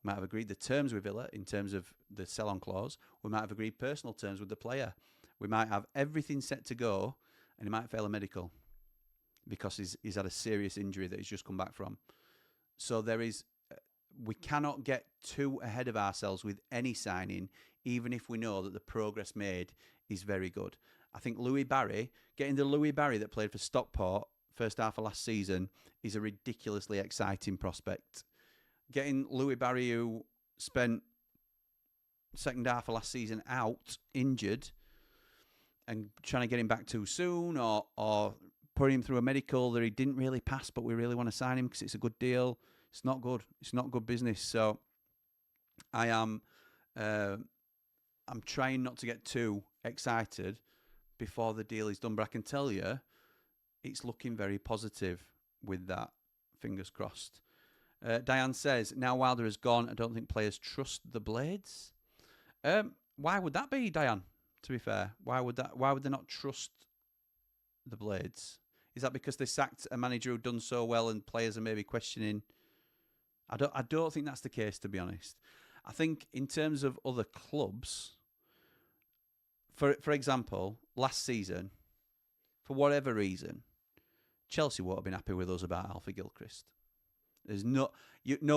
We might have agreed the terms with Villa in terms of the sell-on clause. We might have agreed personal terms with the player. We might have everything set to go, and he might fail a medical because he's had a serious injury that he's just come back from. So we cannot get too ahead of ourselves with any signing, even if we know that the progress made is very good. I think getting the Louie Barry that played for Stockport first half of last season is a ridiculously exciting prospect. Getting Louie Barry, who spent second half of last season out, injured, and trying to get him back too soon or putting him through a medical that he didn't really pass, but we really want to sign him because it's a good deal. It's not good. It's not good business. So I'm trying not to get too excited before the deal is done. But I can tell you, it's looking very positive with that. Fingers crossed. Diane says, now Wilder has gone, I don't think players trust the Blades. Why would that be, Diane? To be fair, why would they not trust the Blades? Is that because they sacked a manager who'd done so well and players are maybe questioning? I don't think that's the case, to be honest. I think in terms of other clubs, for example, last season, for whatever reason, Chelsea won't have been happy with us about Alfie Gilchrist. There's no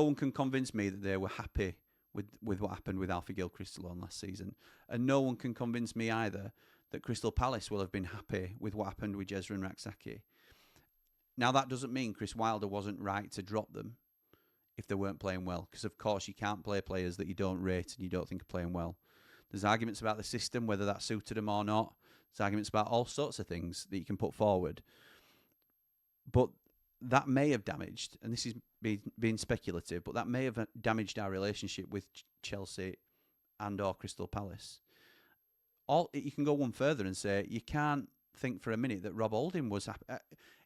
one can convince me that they were happy with what happened with Alfie Gilchrist alone last season, and no one can convince me either that Crystal Palace will have been happy with what happened with Jezrin Raksaki. Now that doesn't mean Chris Wilder wasn't right to drop them if they weren't playing well, because of course you can't play players that you don't rate and you don't think are playing well. There's arguments about the system, whether that suited them or not. There's arguments about all sorts of things that you can put forward. But that may have damaged, and this is being speculative, but that may have damaged our relationship with Chelsea and or Crystal Palace. You can go one further and say you can't think for a minute that Rob Holding was happy.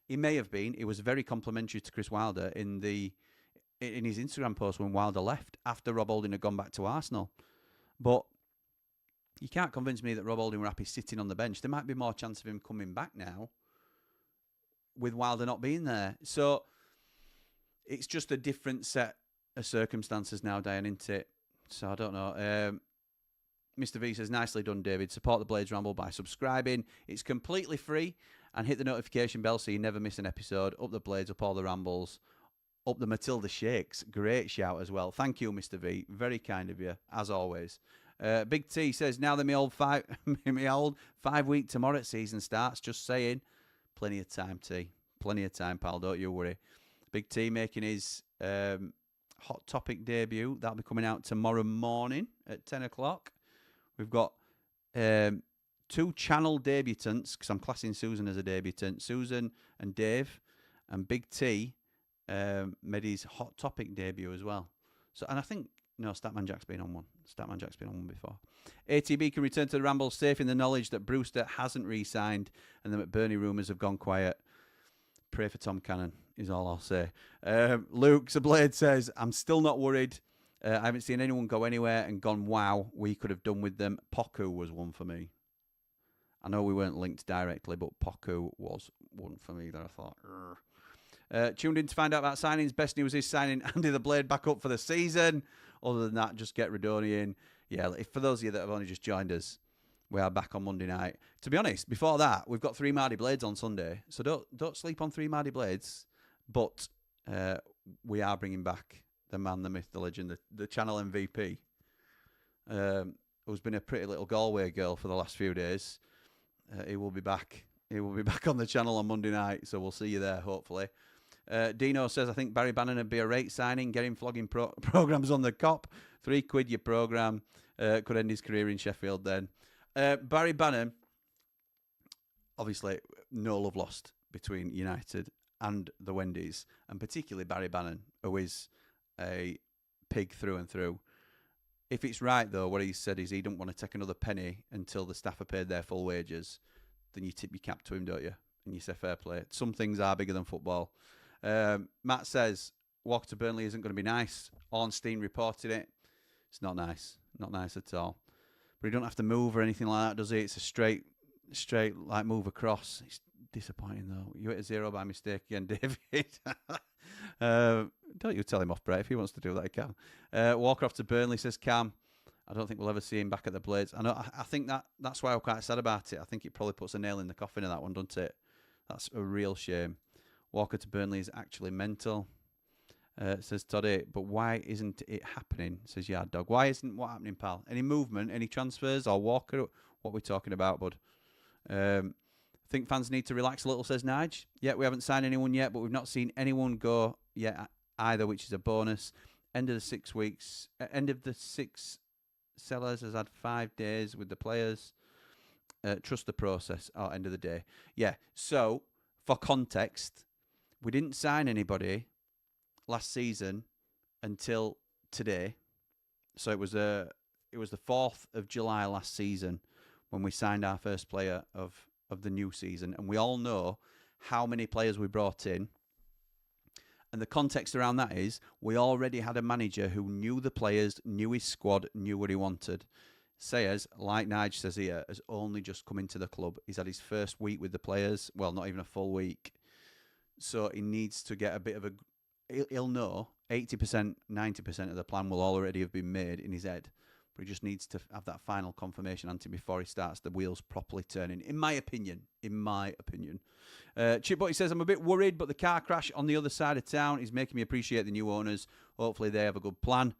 He may have been. He was very complimentary to Chris Wilder in his Instagram post when Wilder left after Rob Holding had gone back to Arsenal. But you can't convince me that Rob Holding were happy sitting on the bench. There might be more chance of him coming back now with Wilder not being there. So it's just a different set of circumstances now, Diane, isn't it? So I don't know. Mr. V says, nicely done, David. Support the Blades Ramble by subscribing. It's completely free. And hit the notification bell so you never miss an episode. Up the Blades, up all the rambles. Up the Matilda Shakes. Great shout as well. Thank you, Mr. V. Very kind of you, as always. Big T says, now that my old 5 week tomorrow season starts, just saying. Plenty of time, T. Plenty of time, pal. Don't you worry. Big T making his Hot Topic debut. That'll be coming out tomorrow morning at 10 o'clock. We've got 2 channel debutants, because I'm classing Susan as a debutant. Susan and Dave, and Big T made his Hot Topic debut as well. And I think, no, Statman Jack's been on one. Statman Jack's been on one before. ATB can return to the Ramble safe in the knowledge that Brewster hasn't re-signed and the McBurney rumours have gone quiet. Pray for Tom Cannon is all I'll say. Luke Blade says, I'm still not worried. I haven't seen anyone go anywhere and gone, wow, we could have done with them. Poku was one for me. I know we weren't linked directly, but Poku was one for me that I thought, tuned in to find out about signings. Best news is signing Andy the Blade back up for the season. Other than that, just get Radoni in. Yeah, for those of you that have only just joined us, we are back on Monday night. To be honest, before that, we've got 3 Mardy Blades on Sunday. So don't sleep on 3 Mardy Blades. But we are bringing back the man, the myth, the legend, the channel MVP, who's been a pretty little Galway girl for the last few days. He will be back. He will be back on the channel on Monday night, so we'll see you there, hopefully. Dino says, I think Barry Bannon would be a rate signing, get him flogging programmes on the cop. £3 your programme. Could end his career in Sheffield then. Barry Bannon, obviously, no love lost between United and the Wendy's, and particularly Barry Bannon, who is a pig through and through. if it's right, though, what he said is he don't want to take another penny until the staff are paid their full wages, then you tip your cap to him, don't you? And you say fair play. Some things are bigger than football. Matt says, walk to Burnley isn't going to be nice. Ornstein reported it. It's not nice. Not nice at all. But he don't have to move or anything like that, does he? It's a straight like move across. It's disappointing, though. You hit a 0 by mistake again, David. Don't you tell him off, Brett. If he wants to do that, he can. Walker off to Burnley, says Cam. I don't think we'll ever see him back at the Blades. I think that's why I'm quite sad about it. I think it probably puts a nail in the coffin of that one, doesn't it? That's a real shame. Walker to Burnley is actually mental, says Toddy. But why isn't it happening, says Yard Dog. Why isn't what happening, pal? Any movement, any transfers, or Walker? What are we talking about, bud? Think fans need to relax a little, says Nige. Yeah, we haven't signed anyone yet, but we've not seen anyone go yet either, which is a bonus. End of the 6 weeks. End of the 6 sellers has had 5 days with the players. Trust the process. Oh, end of the day. Yeah. So, for context, we didn't sign anybody last season until today. So it was the 4th of July last season when we signed our first player of the new season, and we all know how many players we brought in. And the context around that is we already had a manager who knew the players, knew his squad, knew what he wanted. Sayers, like Nige says here, has only just come into the club. He's had his first week with the players. Well, not even a full week. So he needs to get a bit of a... He'll know 80%, 90% of the plan will already have been made in his head. But he just needs to have that final confirmation, Anthony, before he starts the wheels properly turning. In my opinion. Chip Butty says, I'm a bit worried, but the car crash on the other side of town is making me appreciate the new owners. Hopefully they have a good plan.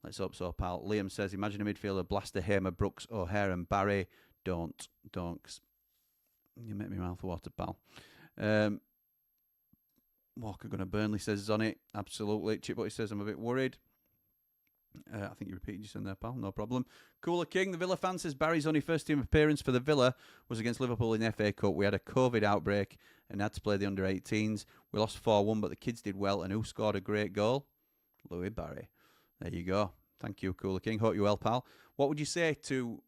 Let's hope so, pal. Liam says, imagine a midfielder, Blaster, Hamer, Brooks, O'Hare and Barry. Don't. You make me mouth water, pal. Walker going to Burnley, says on it. Absolutely. Chip Butty says, I'm a bit worried. I think you repeated yourself there, pal. No problem. Cooler King, the Villa fan, says Barry's only first team appearance for the Villa was against Liverpool in the FA Cup. We had a COVID outbreak and had to play the under-18s. We lost 4-1, but the kids did well. And who scored a great goal? Louie Barry. There you go. Thank you, Cooler King. Hope you're well, pal. What would you say to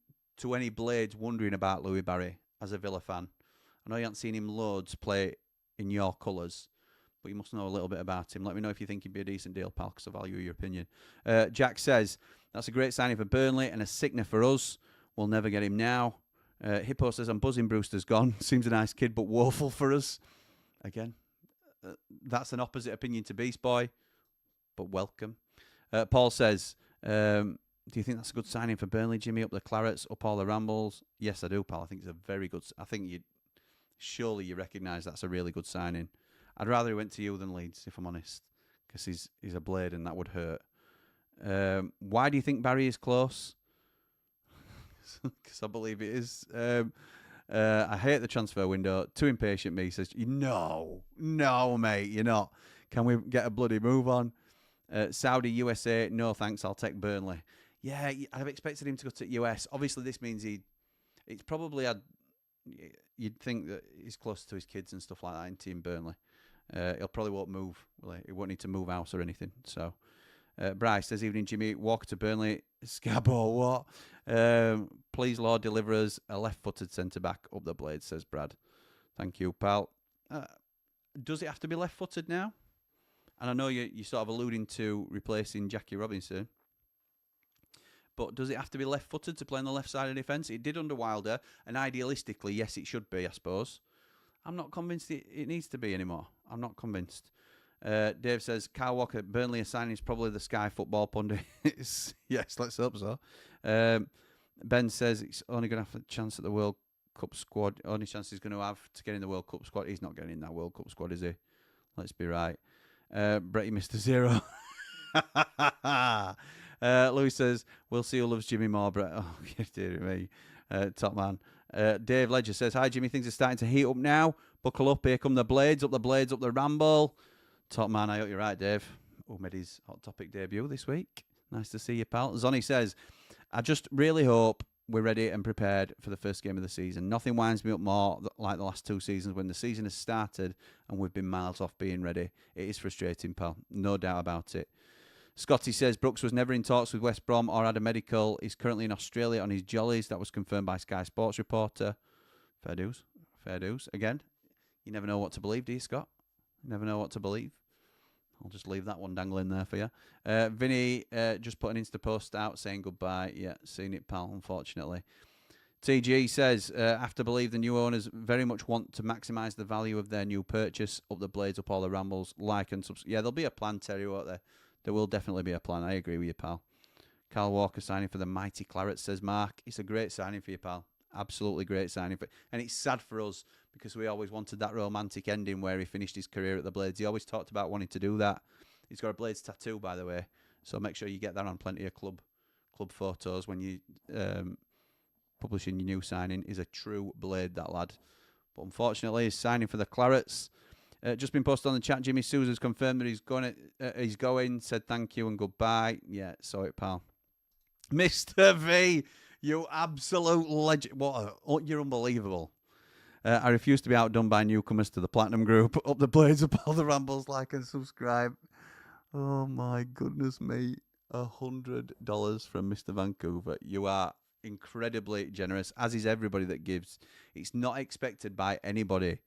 any Blades wondering about Louie Barry as a Villa fan? I know you haven't seen him loads play in your colours, but you must know a little bit about him. Let me know if you think he'd be a decent deal, pal, because I value your opinion. Jack says, that's a great signing for Burnley and a sickener for us. We'll never get him now. Hippo says, I'm buzzing Brewster's gone. Seems a nice kid, but woeful for us. Again, that's an opposite opinion to Beast Boy, but welcome. Paul says, do you think that's a good signing for Burnley, Jimmy? Up the Clarets, up all the Rambles? Yes, I do, pal. I think it's a very good... I think surely you recognise that's a really good signing. I'd rather he went to you than Leeds, if I'm honest, because he's a blade and that would hurt. Why do you think Barry is close? Because I believe it is. I hate the transfer window. Too impatient, me, says, no, mate, you're not. Can we get a bloody move on? Saudi, USA, no thanks, I'll take Burnley. Yeah, I've expected him to go to US. Obviously, this means it's probably you'd think that he's close to his kids and stuff like that in Team Burnley. He'll probably won't move, will he? He won't need to move house or anything. So, Bryce says, evening, Jimmy. Walker to Burnley. Scabo, what? Please, Lord, deliver us a left-footed centre-back up the Blades, says Brad. Thank you, pal. Does it have to be left-footed now? And I know you're sort of alluding to replacing Jackie Robinson. But does it have to be left-footed to play on the left side of defence? It did under Wilder. And idealistically, yes, it should be, I suppose. I'm not convinced it needs to be anymore. I'm not convinced. Dave says, Kyle Walker, Burnley signing is probably the Sky football pundits. Yes, let's hope so. Ben says he's only going to have a chance at the World Cup squad. Only chance he's going to have to get in the World Cup squad. He's not getting in that World Cup squad, is he? Let's be right. Bretty Mr. Zero. Louis says, we'll see who loves Jimmy more, Brett. Oh, dear me. Top man. Dave Ledger says, hi, Jimmy. Things are starting to heat up now. Buckle up. Here come the Blades. Up the Ramble. Top man, I hope you're right, Dave. Who made his Hot Topic debut this week. Nice to see you, pal. Zonny says, I just really hope we're ready and prepared for the first game of the season. Nothing winds me up more like the last 2 seasons when the season has started and we've been miles off being ready. It is frustrating, pal. No doubt about it. Scotty says Brooks was never in talks with West Brom or had a medical. He's currently in Australia on his jollies. That was confirmed by Sky Sports reporter. Fair dues. Fair dues. Again, you never know what to believe, do you, Scott? You never know what to believe. I'll just leave that one dangling there for you. Vini just put an Insta post out saying goodbye. Yeah, seen it, pal, unfortunately. TG says, after believe the new owners very much want to maximise the value of their new purchase, up the Blades, up all the Rambles, like and subscribe. Yeah, there'll be a plan, Terry, won't there? There will definitely be a plan. I agree with you, pal. Carl Walker signing for the mighty Clarets, says Mark. It's a great signing for you, pal. Absolutely great signing. And it's sad for us because we always wanted that romantic ending where he finished his career at the Blades. He always talked about wanting to do that. He's got a Blades tattoo, by the way. So make sure you get that on plenty of club photos when you publishing your new signing. Is a true Blade, that lad. But unfortunately, he's signing for the Clarets. Just been posted on the chat. Jimmy Souza's confirmed that he's going. Said thank you and goodbye. Yeah, saw it, pal. Mr. V, you absolute legend. You're unbelievable. I refuse to be outdone by newcomers to the Platinum Group. Up the Blades, up all the Rambles, like and subscribe. Oh my goodness me. $100 from Mr. Vancouver. You are incredibly generous, as is everybody that gives. It's not expected by anybody.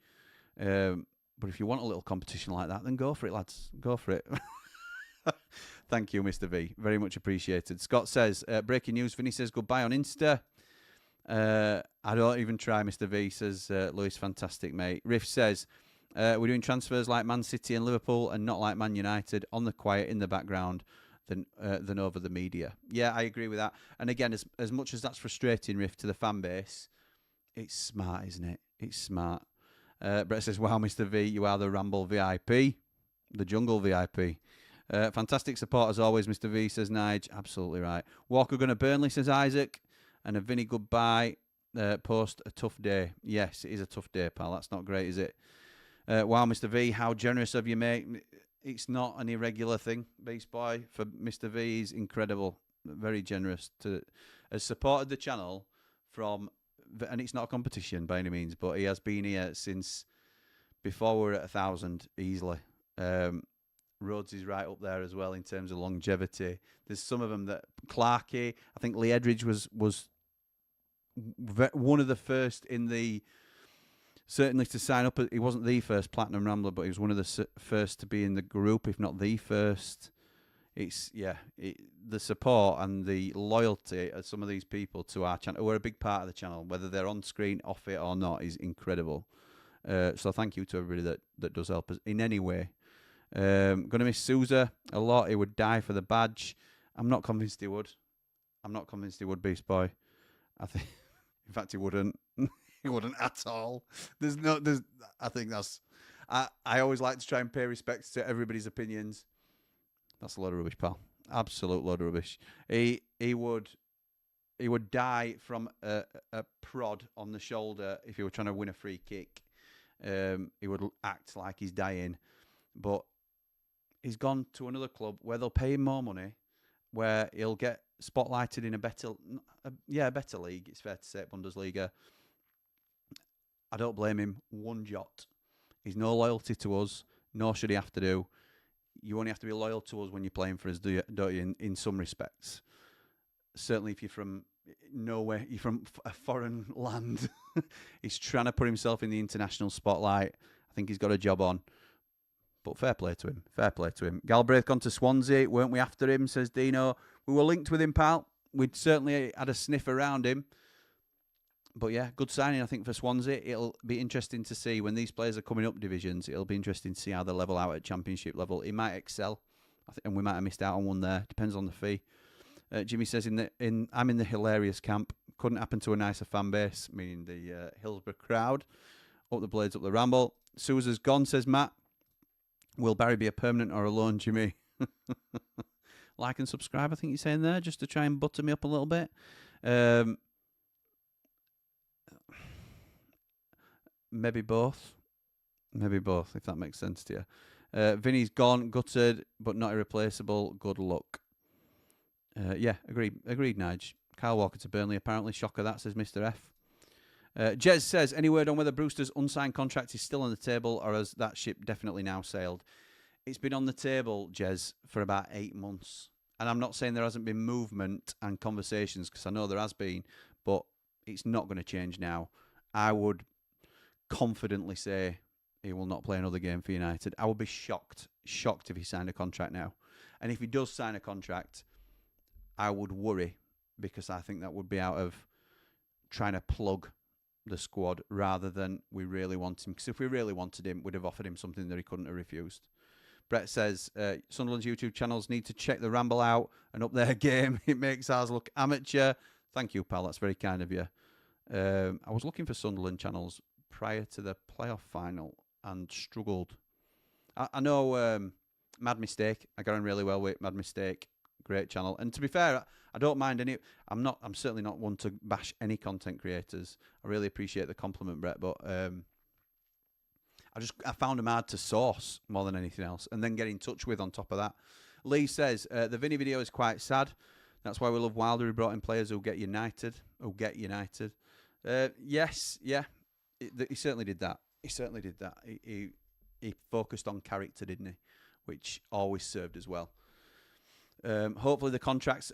But if you want a little competition like that, then go for it, lads. Go for it. Thank you, Mr. V. Very much appreciated. Scott says, breaking news, Vini says goodbye on Insta. I don't even try, Mr. V, says Lewis. Fantastic, mate. Riff says, we're doing transfers like Man City and Liverpool and not like Man United, on the quiet, in the background, than over the media. Yeah, I agree with that. And again, as much as that's frustrating, Riff, to the fan base, it's smart, isn't it? It's smart. Brett says, wow, Mr. V, you are the Ramble VIP, the Jungle VIP. Fantastic support as always, Mr. V, says Nige. Absolutely right. Walker going to Burnley, says Isaac. And a Vinny goodbye. Post, a tough day. Yes, it is a tough day, pal. That's not great, is it? Wow, Mr. V, how generous of you, mate. It's not an irregular thing, Beast Boy. For Mr. V, he's incredible. Very generous. Has supported the channel from... And it's not a competition by any means, but he has been here since before we were at 1,000 easily. Rhodes is right up there as well in terms of longevity. There's some of them that Clarkey, I think Lee Edridge was one of the first in the, certainly to sign up. He wasn't the first Platinum Rambler, but he was one of the first to be in the group, if not the first. It's, the support and the loyalty of some of these people to our channel, who are a big part of the channel, whether they're on screen, off it or not, is incredible. So thank you to everybody that does help us in any way. Going to miss Souza a lot. He would die for the badge. I'm not convinced he would. I'm not convinced he would, Beast Boy. I think, in fact, he wouldn't. He wouldn't at all. I think that's... I always like to try and pay respect to everybody's opinions. That's a load of rubbish, pal. Absolute load of rubbish. He would die from a prod on the shoulder if he were trying to win a free kick. He would act like he's dying. But he's gone to another club where they'll pay him more money, where he'll get spotlighted in a better league. It's fair to say, Bundesliga. I don't blame him one jot. He's no loyalty to us, nor should he have to do. You only have to be loyal to us when you're playing for us, don't you, in some respects. Certainly if you're from nowhere, you're from a foreign land. He's trying to put himself in the international spotlight. I think he's got a job on. But fair play to him. Fair play to him. Galbraith gone to Swansea. Weren't we after him, says Dino. We were linked with him, pal. We'd certainly had a sniff around him. But yeah, good signing, I think, for Swansea. It'll be interesting to see when these players are coming up divisions. It'll be interesting to see how they level out at championship level. He might excel, and we might have missed out on one there. Depends on the fee. Jimmy says, I'm in the hilarious camp. Couldn't happen to a nicer fan base, meaning the Hillsborough crowd. Up the Blades, up the Ramble. Souza's gone, says Matt. Will Barry be a permanent or a loan, Jimmy? Like and subscribe, I think you're saying there, just to try and butter me up a little bit. Maybe both. Maybe both, if that makes sense to you. Vinny's gone, gutted, but not irreplaceable. Good luck. Yeah, agreed, Nige. Kyle Walker to Burnley, apparently. Shocker that, says Mr. F. Jez says, any word on whether Brewster's unsigned contract is still on the table, or has that ship definitely now sailed? It's been on the table, Jez, for about 8 months. And I'm not saying there hasn't been movement and conversations, because I know there has been, but it's not going to change now. I would confidently say he will not play another game for United. I would be shocked if he signed a contract now. And if he does sign a contract, I would worry, because I think that would be out of trying to plug the squad rather than we really want him. Because if we really wanted him, we'd have offered him something that he couldn't have refused. Brett says, Sunderland's YouTube channels need to check the Ramble out and up their game. It makes ours look amateur. Thank you, pal. That's very kind of you. I was looking for Sunderland channels prior to the playoff final and struggled. I know Mad Mistake. I got on really well with Mad Mistake. Great channel. And to be fair, I don't mind any. I'm certainly not one to bash any content creators. I really appreciate the compliment, Brett, but I found them hard to source more than anything else, and then get in touch with on top of that. Lee says, the Vini video is quite sad. That's why we love Wilder, who brought in players who get United. Yes, yeah. He certainly did that. He focused on character, didn't he? Which always served as well. Hopefully the contract's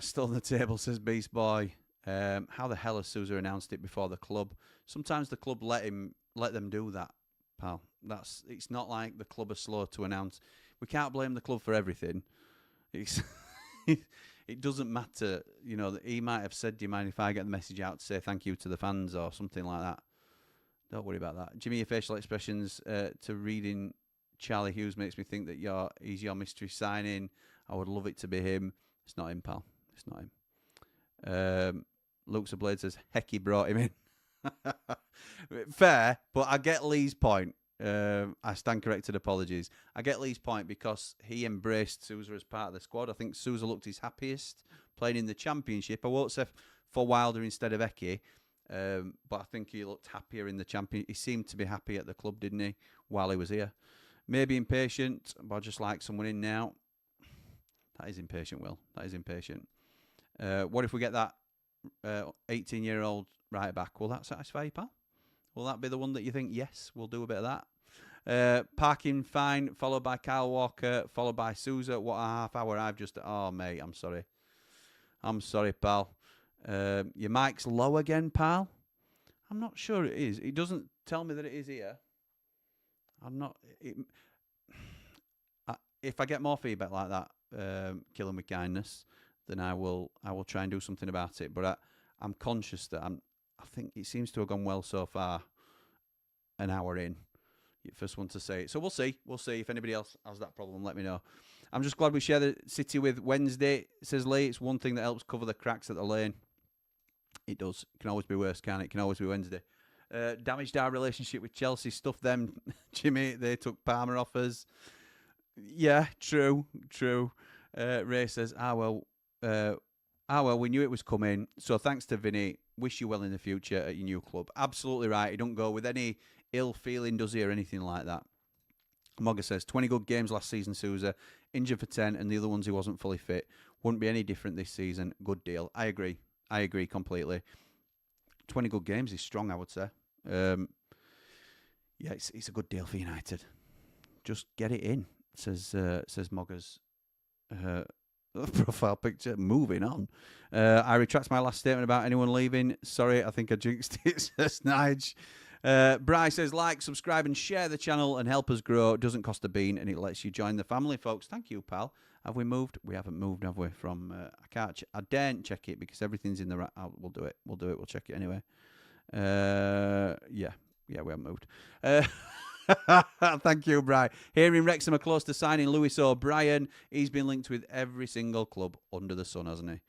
still on the table, says Beast Boy. How the hell has Souza announced it before the club? Sometimes the club let them do that, pal. It's not like the club are slow to announce. We can't blame the club for everything. It doesn't matter. You know, he might have said, do you mind if I get the message out to say thank you to the fans or something like that? Don't worry about that. Jimmy, your facial expressions to reading Charlie Hughes makes me think that he's your mystery signing. I would love it to be him. It's not him, pal. It's not him. Luke's a Blade says, heck, he brought him in. Fair, but I get Lee's point. I stand corrected, apologies. I get Lee's point because he embraced Souza as part of the squad. I think Souza looked his happiest playing in the Championship. I won't say for Wilder instead of Eki, but I think he looked happier in the Championship. He seemed to be happy at the club, didn't he, while he was here? Maybe impatient, but I just like someone in now. That is impatient, Will. That is impatient. What if we get that 18-year-old right back? Will that satisfy you, pal? Will that be the one that you think, yes, we'll do a bit of that? Parking fine, followed by Kyle Walker, followed by Souza. What a half hour I've just... Oh, mate, I'm sorry. I'm sorry, pal. Your mic's low again, pal? I'm not sure it is. It doesn't tell me that it is here. I'm not... if I get more feedback like that, kill him with kindness, then I will try and do something about it. But I'm conscious that I think it seems to have gone well so far. An hour in, first one to say it. So we'll see. We'll see if anybody else has that problem. Let me know. I'm just glad we share the city with Wednesday. Says Lee, it's one thing that helps cover the cracks at the lane. It does. It can always be worse, can't it? It can always be Wednesday. Damaged our relationship with Chelsea. Stuff them, Jimmy. They took Palmer offers. Yeah, true. Ray says, well, we knew it was coming. So thanks to Vini. Wish you well in the future at your new club. Absolutely right. He don't go with any ill feeling, does he, or anything like that. Mogga says, 20 good games last season, Souza. Injured for 10, and the other ones he wasn't fully fit. Wouldn't be any different this season. Good deal. I agree completely. 20 good games is strong, I would say. Yeah, it's a good deal for United. Just get it in, says Mogga's profile picture. Moving on. I retract my last statement about anyone leaving. Sorry, I think I jinxed it, says Nige. Bryce says, like, subscribe and share the channel and help us grow. It doesn't cost a bean and it lets you join the family, folks. Thank you, pal. Have we moved? We haven't moved, have we? From I daren't check it because everything's in the right. We'll do it. We'll check it anyway. Yeah, we haven't moved. Thank you, Brian. Here in Wrexham are close to signing Lewis O'Brien. He's been linked with every single club under the sun, hasn't he?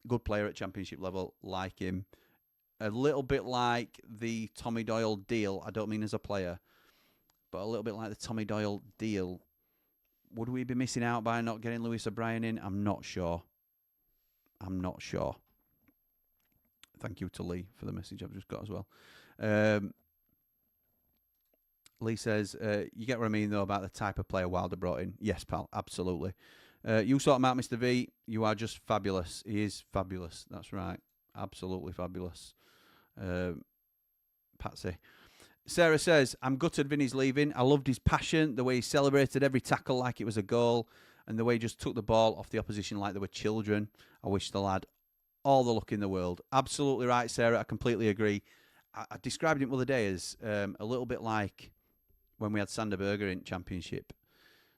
Good player at Championship level, like him. A little bit like the Tommy Doyle deal. I don't mean as a player, but a little bit like the Tommy Doyle deal. Would we be missing out by not getting Lewis O'Brien in? I'm not sure. Thank you to Lee for the message I've just got as well. Lee says, you get what I mean, though, about the type of player Wilder brought in. Yes, pal, absolutely. You sort him out, Mr. V. You are just fabulous. He is fabulous. That's right. Absolutely fabulous. Patsy. Sarah says, I'm gutted Vini's leaving. I loved his passion, the way he celebrated every tackle like it was a goal, and the way he just took the ball off the opposition like they were children. I wish the lad all the luck in the world. Absolutely right, Sarah. I completely agree. I described him the other day as a little bit like when we had Sander Berger in Championship.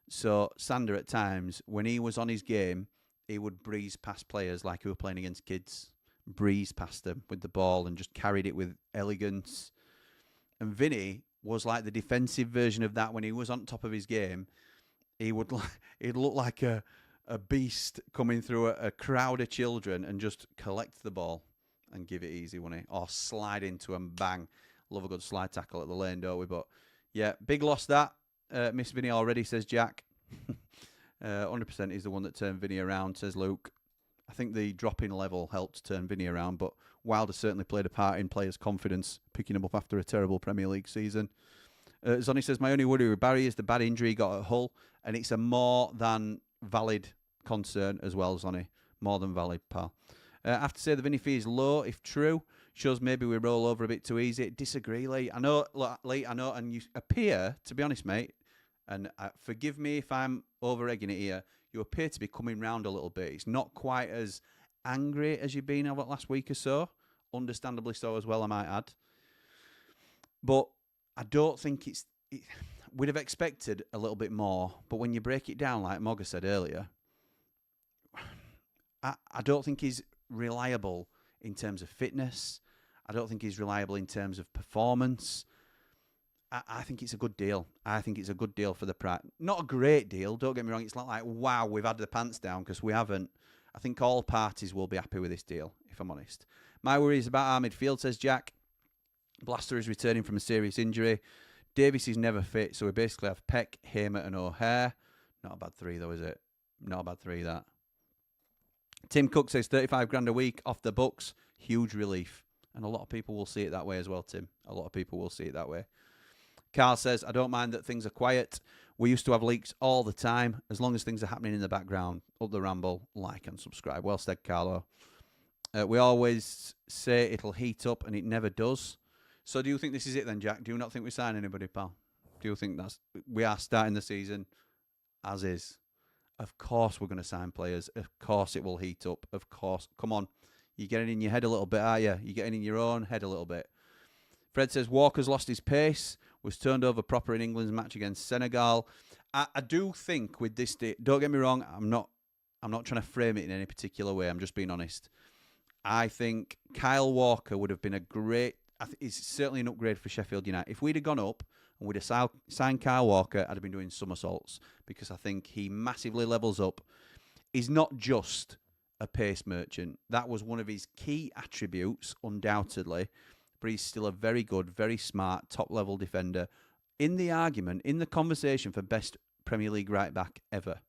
So Sander, at times, when he was on his game, he would breeze past players like he were playing against kids. Breeze past them with the ball and just carried it with elegance. And Vini was like the defensive version of that when he was on top of his game. He'd look like a beast coming through a crowd of children and just collect the ball and give it easy, wouldn't he? Or slide into and bang. Love a good slide tackle at the lane, don't we? But yeah, big loss that. Miss Vini already, says Jack. 100% is the one that turned Vini around, says Luke. I think the drop-in level helped turn Vini around, but Wilder certainly played a part in players' confidence, picking him up after a terrible Premier League season. Zonny says, my only worry with Barry is the bad injury he got at Hull, and it's a more than valid concern as well, Zonny. More than valid, pal. I have to say the Vini fee is low, if true. Shows maybe we roll over a bit too easy. Disagree, Lee. I know, Lee, I know, and you appear, to be honest, mate, and forgive me if I'm over-egging it here, you appear to be coming round a little bit. It's not quite as angry as you've been over the last week or so. Understandably so as well, I might add. But I don't think we'd have expected a little bit more. But when you break it down, like Mogga said earlier, I don't think he's reliable in terms of fitness. I don't think he's reliable in terms of performance. I think it's a good deal. I think it's a good deal for the price. Not a great deal, don't get me wrong. It's not like, wow, we've had the pants down, because we haven't. I think all parties will be happy with this deal, if I'm honest. My worry is about our midfield, says Jack. Blaster is returning from a serious injury. Davies is never fit, so we basically have Peck, Hamer and O'Hare. Not a bad three, though, is it? Not a bad three, that. Tim Cook says 35 grand a week off the books. Huge relief. And a lot of people will see it that way as well, Tim. A lot of people will see it that way. Carl says, I don't mind that things are quiet. We used to have leaks all the time. As long as things are happening in the background, up the ramble, like and subscribe. Well said, Carlo. We always say it'll heat up, and it never does. So do you think this is it then, Jack? Do you not think we sign anybody, pal? Do you think we are starting the season as is? Of course we're going to sign players. Of course it will heat up. Of course. Come on. You're getting in your head a little bit, are you? You're getting in your own head a little bit. Fred says Walker's lost his pace. Was turned over proper in England's match against Senegal. I do think with this, don't get me wrong, I'm not trying to frame it in any particular way. I'm just being honest. I think Kyle Walker would have been a great. He's certainly an upgrade for Sheffield United. If we'd have gone up and we'd have signed Kyle Walker, I'd have been doing somersaults, because I think he massively levels up. He's not just a pace merchant. That was one of his key attributes, undoubtedly. But he's still a very good, very smart, top-level defender. In the argument, in the conversation for best Premier League right-back ever,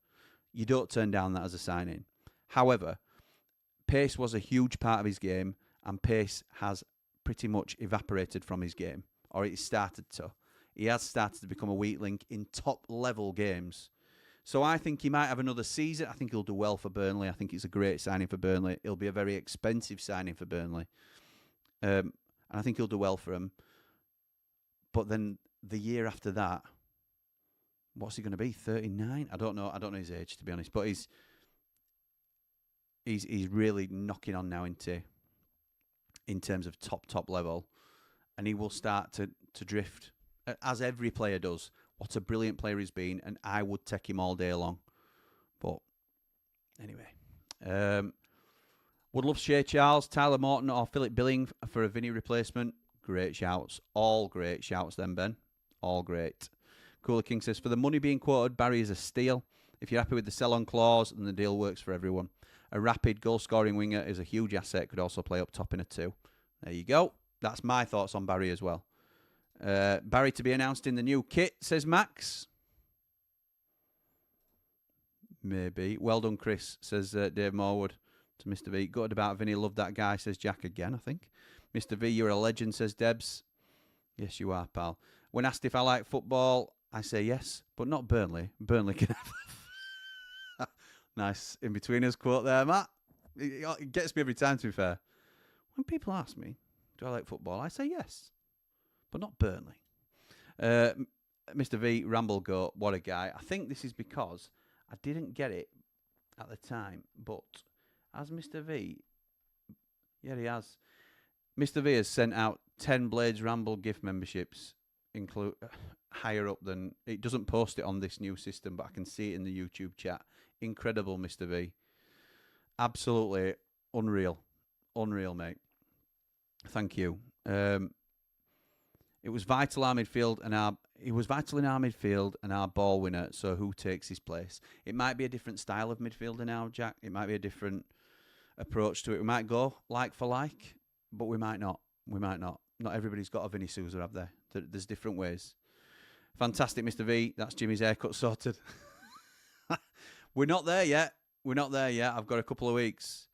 you don't turn down that as a signing. However, pace was a huge part of his game, and pace has pretty much evaporated from his game, or it started to. He has started to become a weak link in top-level games. So I think he might have another season. I think he'll do well for Burnley. I think it's a great signing for Burnley. It'll be a very expensive signing for Burnley. And I think he'll do well for him. But then the year after that, what's he going to be? 39? I don't know. I don't know his age, to be honest. But he's really knocking on now in terms of top level. And he will start to drift, as every player does. What a brilliant player he's been, and I would take him all day long. But anyway, would love Shea Charles, Tyler Morton, or Philip Billing for a Vini replacement. Great shouts. All great shouts then, Ben. All great. Cooler King says, for the money being quoted, Barry is a steal. If you're happy with the sell-on clause, then the deal works for everyone. A rapid goal-scoring winger is a huge asset, could also play up top in a 2. There you go. That's my thoughts on Barry as well. Barry to be announced in the new kit, says Max. Maybe. Well done, Chris, says Dave Morwood to Mr. V. Gutted about Vinny, love that guy, says Jack again, I think. Mr. V, you're a legend, says Debs. Yes, you are, pal. When asked if I like football, I say yes, but not Burnley. Burnley can have. Nice in-betweeners quote there, Matt. It gets me every time, to be fair. When people ask me, do I like football, I say yes, but not Burnley. Mr. V, Ramble Goat, what a guy. I think this is because I didn't get it at the time, but as Mr. V, yeah, he has. Mr. V has sent out 10 Blades Ramble gift memberships, include higher up than... It doesn't post it on this new system, but I can see it in the YouTube chat. Incredible, Mr. V. Absolutely unreal. Unreal, mate. Thank you. It was vital our midfield and our... He was vital in our midfield and our ball winner, so who takes his place? It might be a different style of midfielder now, Jack. It might be a different approach to it. We might go like for like, but we might not. We might not. Not everybody's got a Vini Souza, have they? There's different ways. Fantastic, Mr. V. That's Jimmy's haircut sorted. We're not there yet. We're not there yet. I've got a couple of weeks.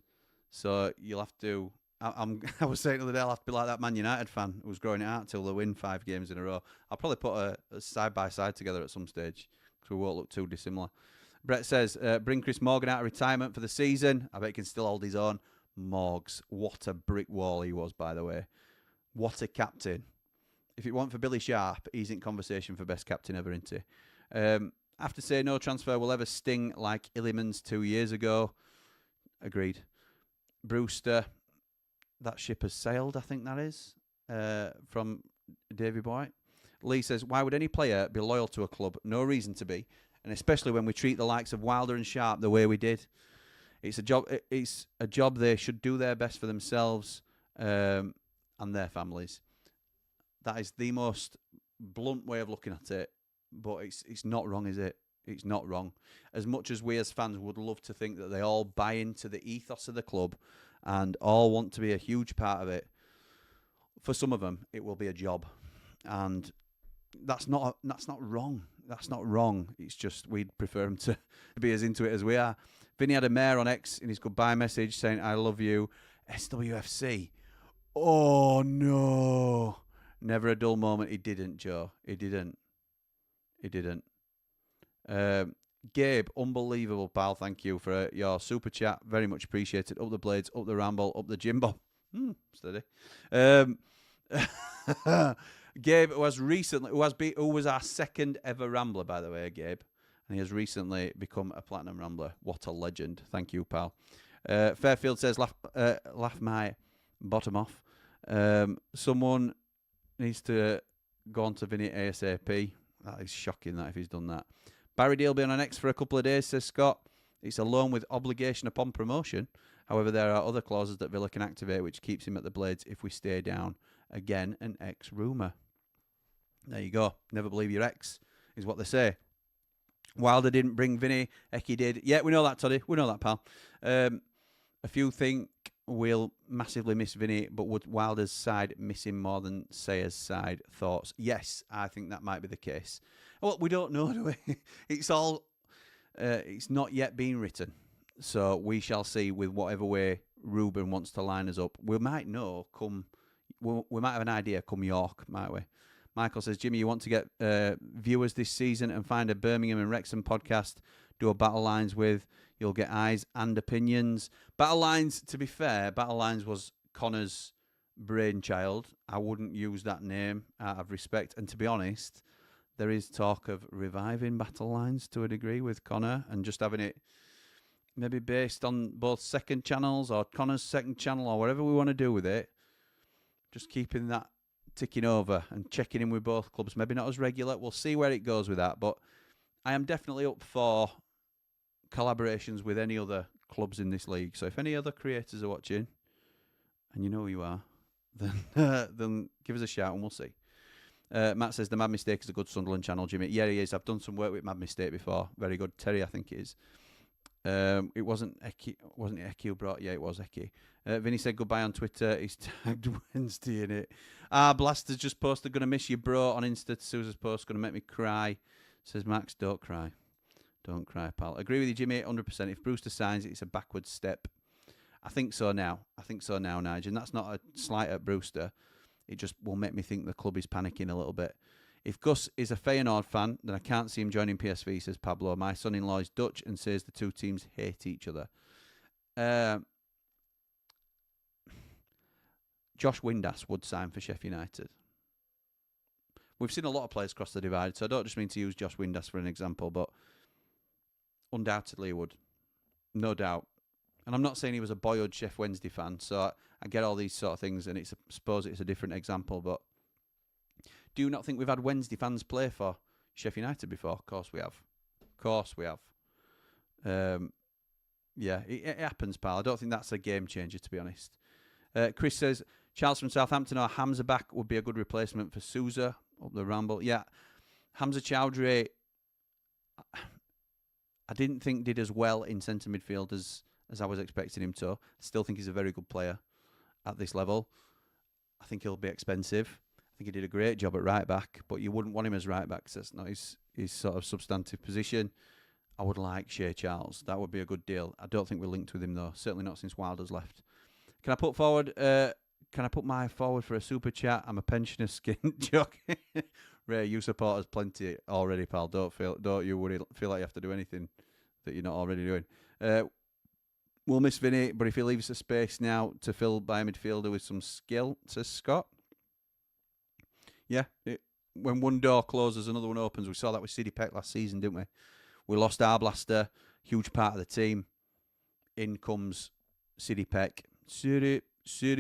So you'll have to... I was saying the other day, I'll have to be like that Man United fan who was growing it out till they win 5 games in a row. I'll probably put a side-by-side together at some stage because we won't look too dissimilar. Brett says, bring Chris Morgan out of retirement for the season. I bet he can still hold his own. Morgs, what a brick wall he was, by the way. What a captain. If it weren't for Billy Sharp, he's in conversation for best captain ever, isn't he? I have to say, no transfer will ever sting like Illiman's 2 years ago. Agreed. Brewster... That ship has sailed, I think that is, from Davy Boy. Lee says, why would any player be loyal to a club? No reason to be, and especially when we treat the likes of Wilder and Sharp the way we did. It's a job they should do their best for themselves and their families. That is the most blunt way of looking at it, but it's not wrong, is it? It's not wrong. As much as we as fans would love to think that they all buy into the ethos of the club and all want to be a huge part of it, for some of them, it will be a job. And that's not wrong. That's not wrong. It's just we'd prefer them to be as into it as we are. Vinny had a mayor on X in his goodbye message saying, I love you, SWFC. Oh, no. Never a dull moment. He didn't, Joe. He didn't. Gabe, unbelievable, pal. Thank you for your super chat. Very much appreciated. Up the Blades, up the Ramble, up the Jimbo. Steady. Gabe, who was our second ever Rambler, by the way, Gabe. And he has recently become a Platinum Rambler. What a legend. Thank you, pal. Fairfield says, laugh my bottom off. Someone needs to go on to Vini ASAP. That is shocking that if he's done that. Barry Deal be on an X for a couple of days, says Scott. It's a loan with obligation upon promotion. However, there are other clauses that Villa can activate which keeps him at the Blades if we stay down. Again, an X rumour. There you go. Never believe your ex, is what they say. Wilder didn't bring Vinny. Eki did. Yeah, we know that, Toddy. We know that, pal. A few think we'll massively miss Vinny, but would Wilder's side miss him more than Sayers' side? Thoughts? Yes, I think that might be the case. Well, we don't know, do we? It's not yet been written. So we shall see with whatever way Ruben wants to line us up. We might know we might have an idea come York, might we? Michael says, Jimmy, you want to get viewers this season and find a Birmingham and Wrexham podcast, do a Battle Lines with. You'll get eyes and opinions. Battle Lines, to be fair, Battle Lines was Connor's brainchild. I wouldn't use that name out of respect. And to be honest, there is talk of reviving Battle Lines to a degree with Connor and just having it maybe based on both second channels or Connor's second channel or whatever we want to do with it. Just keeping that ticking over and checking in with both clubs. Maybe not as regular. We'll see where it goes with that. But I am definitely up for collaborations with any other clubs in this league. So if any other creators are watching, and you know who you are, then give us a shout and we'll see. Matt says the Mad Mistake is a good Sunderland channel, Jimmy. Yeah, he is. I've done some work with Mad Mistake before. Very good. Terry, I think it is. It wasn't Eki. Wasn't it Eki who brought? Yeah, it was Eki. Vinny said goodbye on Twitter. He's tagged Wednesday in it. Blaster's just posted, gonna miss you, bro, on Insta. Souza's post, gonna make me cry. Says Max, don't cry. Don't cry, pal. Agree with you, Jimmy, 100%. If Brewster signs it, it's a backward step. I think so now, Nigel. And that's not a slight at Brewster. It just will make me think the club is panicking a little bit. If Gus is a Feyenoord fan, then I can't see him joining PSV, says Pablo. My son-in-law is Dutch and says the two teams hate each other. Josh Windass would sign for Sheffield United. we've seen a lot of players cross the divide, so I don't just mean to use Josh Windass for an example, but undoubtedly he would. No doubt. And I'm not saying he was a boyhood Chef Wednesday fan, so I get all these sort of things, and I suppose it's a different example, but do you not think we've had Wednesday fans play for Sheffield United before? Of course we have. Yeah, it happens, pal. I don't think that's a game changer, to be honest. Chris says, Charles from Southampton or Hamza back would be a good replacement for Souza up the Ramble. Yeah, Hamza Chowdhury, I didn't think did as well in centre midfield as I was expecting him to. I still think he's a very good player at this level. I think he'll be expensive. I think he did a great job at right back, but you wouldn't want him as right back because that's not his sort of substantive position. I would like Shea Charles. That would be a good deal. I don't think we're linked with him though. Certainly not since Wilder's left. Can I put my forward for a super chat? I'm a pensioner skin joke. Ray, you support us plenty already, pal. Don't you feel like you have to do anything that you're not already doing. We'll miss Vini, but if he leaves a space now to fill by a midfielder with some skill, says Scott. Yeah, when one door closes, another one opens. We saw that with City Peck last season, didn't we? We lost Arblaster, huge part of the team. In comes City Peck. City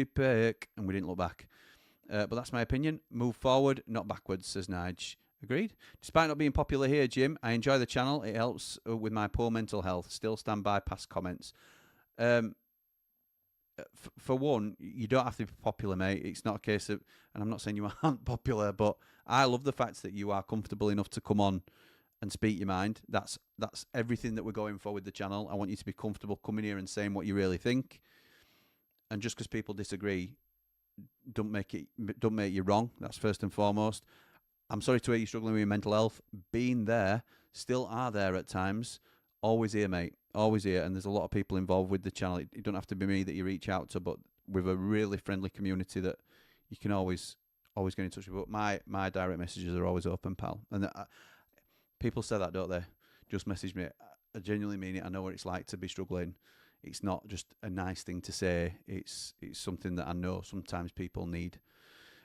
Peck. And we didn't look back. But that's my opinion. Move forward, not backwards, says Nige. Agreed. Despite not being popular here, Jim, I enjoy the channel. It helps with my poor mental health. Still stand by past comments. For one, you don't have to be popular, mate. It's not a case of, and I'm not saying you aren't popular, but I love the fact that you are comfortable enough to come on and speak your mind. That's everything that we're going for with the channel. I want you to be comfortable coming here and saying what you really think. And just because people disagree, don't make you wrong. That's first and foremost. I'm sorry to hear you're struggling with your mental health. Being there, still are there at times. Always here, mate. Always here. And there's a lot of people involved with the channel. It don't have to be me that you reach out to, but with a really friendly community that you can always get in touch with. But my direct messages are always open, pal. And people say that, don't they? Just message me. I genuinely mean it. I know what it's like to be struggling. It's not just a nice thing to say. It's something that I know sometimes people need.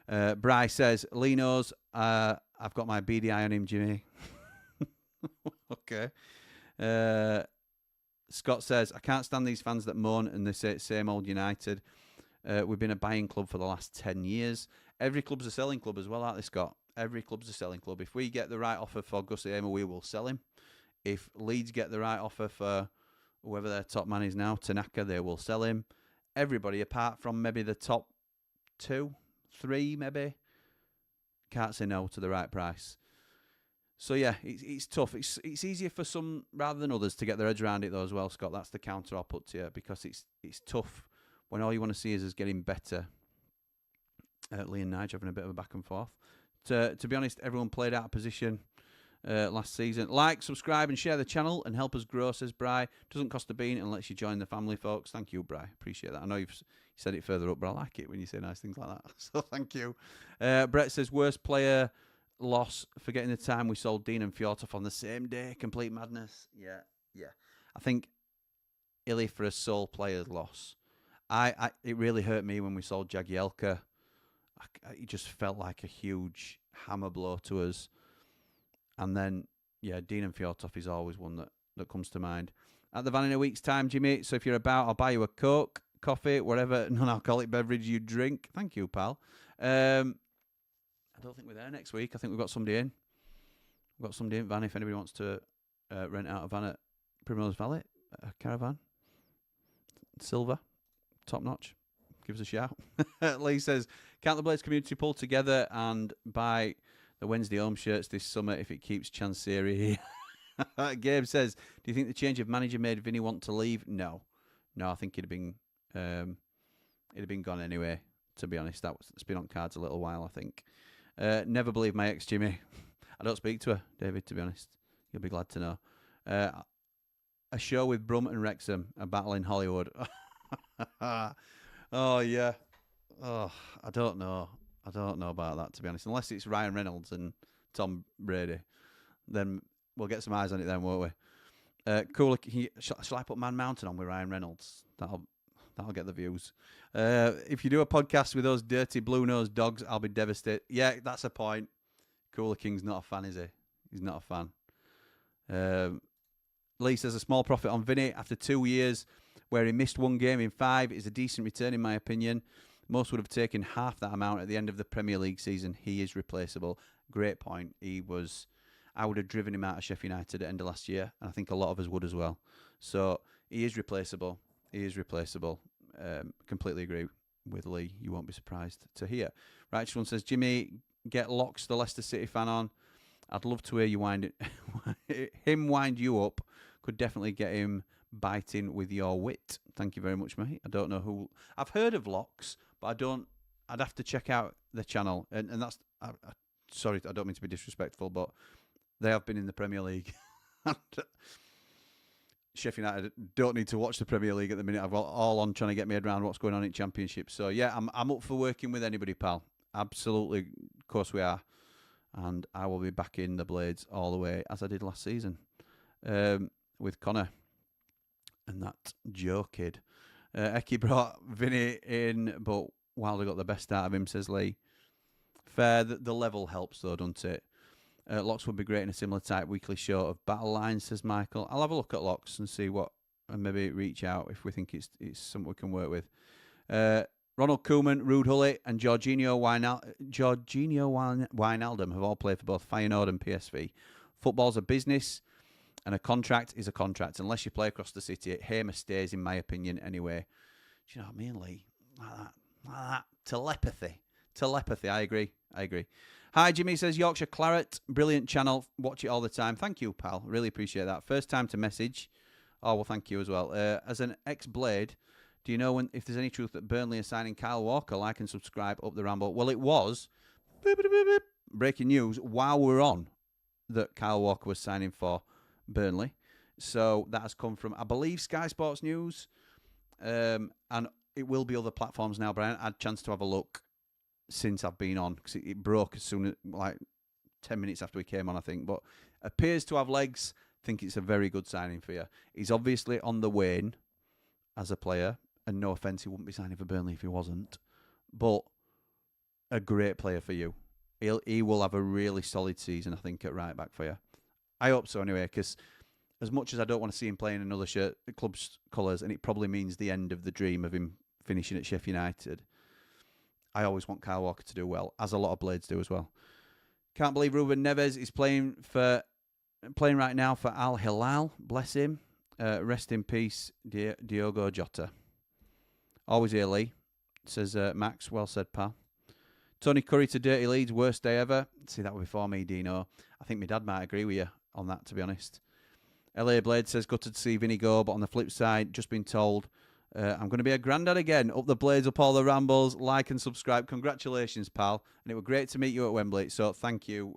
Bry says, Lee knows I've got my BDI on him, Jimmy. Okay. Scott says, I can't stand these fans that moan and they say it's same old United. We've been a buying club for the last 10 years. Every club's a selling club as well, aren't they, Scott? Every club's a selling club. If we get the right offer for Gussie Amer, we will sell him. If Leeds get the right offer for whoever their top man is now, Tanaka, they will sell him. Everybody, apart from maybe the top 2, 3 maybe, can't say no to the right price. So yeah, it's tough. It's easier for some rather than others to get their heads around it though as well, Scott. That's the counter I'll put to you, because it's tough when all you want to see is us getting better. Lee and Nige having a bit of a back and forth. To be honest, everyone played out of position last season. Like, subscribe and share the channel and help us grow, says Bry. Doesn't cost a bean and lets you join the family, folks. Thank you, Bry. Appreciate that. I know you've said it further up, but I like it when you say nice things like that. So thank you. Brett says, worst player loss, forgetting the time we sold Dean and Fjortoff on the same day. Complete madness. Yeah. I think Illy for a sole player's loss. It really hurt me when we sold Jagielka. It just felt like a huge hammer blow to us. And then, yeah, Dean and Fjortoff is always one that comes to mind. At the van in a week's time, Jimmy, so if you're about, I'll buy you a Coke, coffee, whatever non-alcoholic beverage you drink. Thank you, pal. I don't think we're there next week. I think we've got somebody in. We've got somebody in van if anybody wants to rent out a van at Primrose Valley, a caravan. Silver, top notch. Give us a shout. Lee says, can't the Blades community pull together and buy the Wednesday home shirts this summer if it keeps Chansiri here? Gabe says, do you think the change of manager made Vini want to leave? No, I think it'd have been gone anyway. To be honest, it's been on cards a little while. I think. Never believe my ex Jimmy. I don't speak to her, David. To be honest, you'll be glad to know. A show with Brum and Wrexham, a battle in Hollywood. Oh yeah. Oh, I don't know about that, to be honest. Unless it's Ryan Reynolds and Tom Brady, then we'll get some eyes on it then, won't we? Cool. Shall I put Man Mountain on with Ryan Reynolds? That'll get the views. If you do a podcast with those dirty blue-nosed dogs, I'll be devastated. Yeah, that's a point. Cooler King's not a fan, is he? He's not a fan. Lee says a small profit on Vini after 2 years where he missed 1 game in 5 is a decent return in my opinion. Most would have taken half that amount at the end of the Premier League season. He is replaceable. Great point. I would have driven him out of Sheffield United at the end of last year, and I think a lot of us would as well. So he is replaceable. Completely agree with Lee. You won't be surprised to hear. Righteous One says, Jimmy, get Locks, the Leicester City fan, on. I'd love to hear you wind you up. Could definitely get him biting with your wit. Thank you very much, mate. I don't know who. I've heard of Locks, but I don't. I'd have to check out the channel, and that's. Sorry, I don't mean to be disrespectful, but they have been in the Premier League. Sheffield United don't need to watch the Premier League at the minute. I've got all on trying to get my head around what's going on in Championship. So yeah, I'm up for working with anybody, pal. Absolutely, of course we are. And I will be back in the Blades all the way, as I did last season, with Connor and that Joe kid. Eki brought Vini in, but Wilder got the best out of him, says Lee. Fair, the level helps though, doesn't it? Locks would be great in a similar type weekly show of Battle Lines, says Michael. I'll have a look at Locks and see what, and maybe reach out if we think it's something we can work with. Ronald Koeman, Ruud Gullit, and Jorginho Wijnaldum have all played for both Feyenoord and PSV. Football's a business, and a contract is a contract. Unless you play across the city, Hamer stays, in my opinion, anyway. Do you know what I mean, Lee? Like that. Telepathy. I agree. Hi, Jimmy, says Yorkshire Claret. Brilliant channel. Watch it all the time. Thank you, pal. Really appreciate that. First time to message. Oh, well, thank you as well. As an ex-Blade, do you know if there's any truth that Burnley are signing Kyle Walker? Like and subscribe, up the ramble. Well, it was breaking news while we're on that Kyle Walker was signing for Burnley. So that has come from, I believe, Sky Sports News. And it will be other platforms now, but I had a chance to have a look since I've been on, because it broke as soon as, like, 10 minutes after we came on, I think. But appears to have legs. Think it's a very good signing for you. He's obviously on the wane as a player. And no offence, he wouldn't be signing for Burnley if he wasn't. But a great player for you. He will have a really solid season, I think, at right back for you. I hope so anyway, because as much as I don't want to see him playing another shirt, the club's colours, and it probably means the end of the dream of him finishing at Sheffield United, I always want Kyle Walker to do well, as a lot of Blades do as well. Can't believe Ruben Neves is playing right now for Al Hilal. Bless him. Rest in peace, Diogo Jota. Always here, Lee, says Max. Well said, pal. Tony Curry to Dirty Leeds, worst day ever. See, that before me, Dino. I think my dad might agree with you on that, to be honest. LA Blade says, gutted to see Vini go, but on the flip side, just been told I'm going to be a granddad again. Up the Blades, up all the rambles. Like and subscribe. Congratulations, pal. And it was great to meet you at Wembley. So thank you.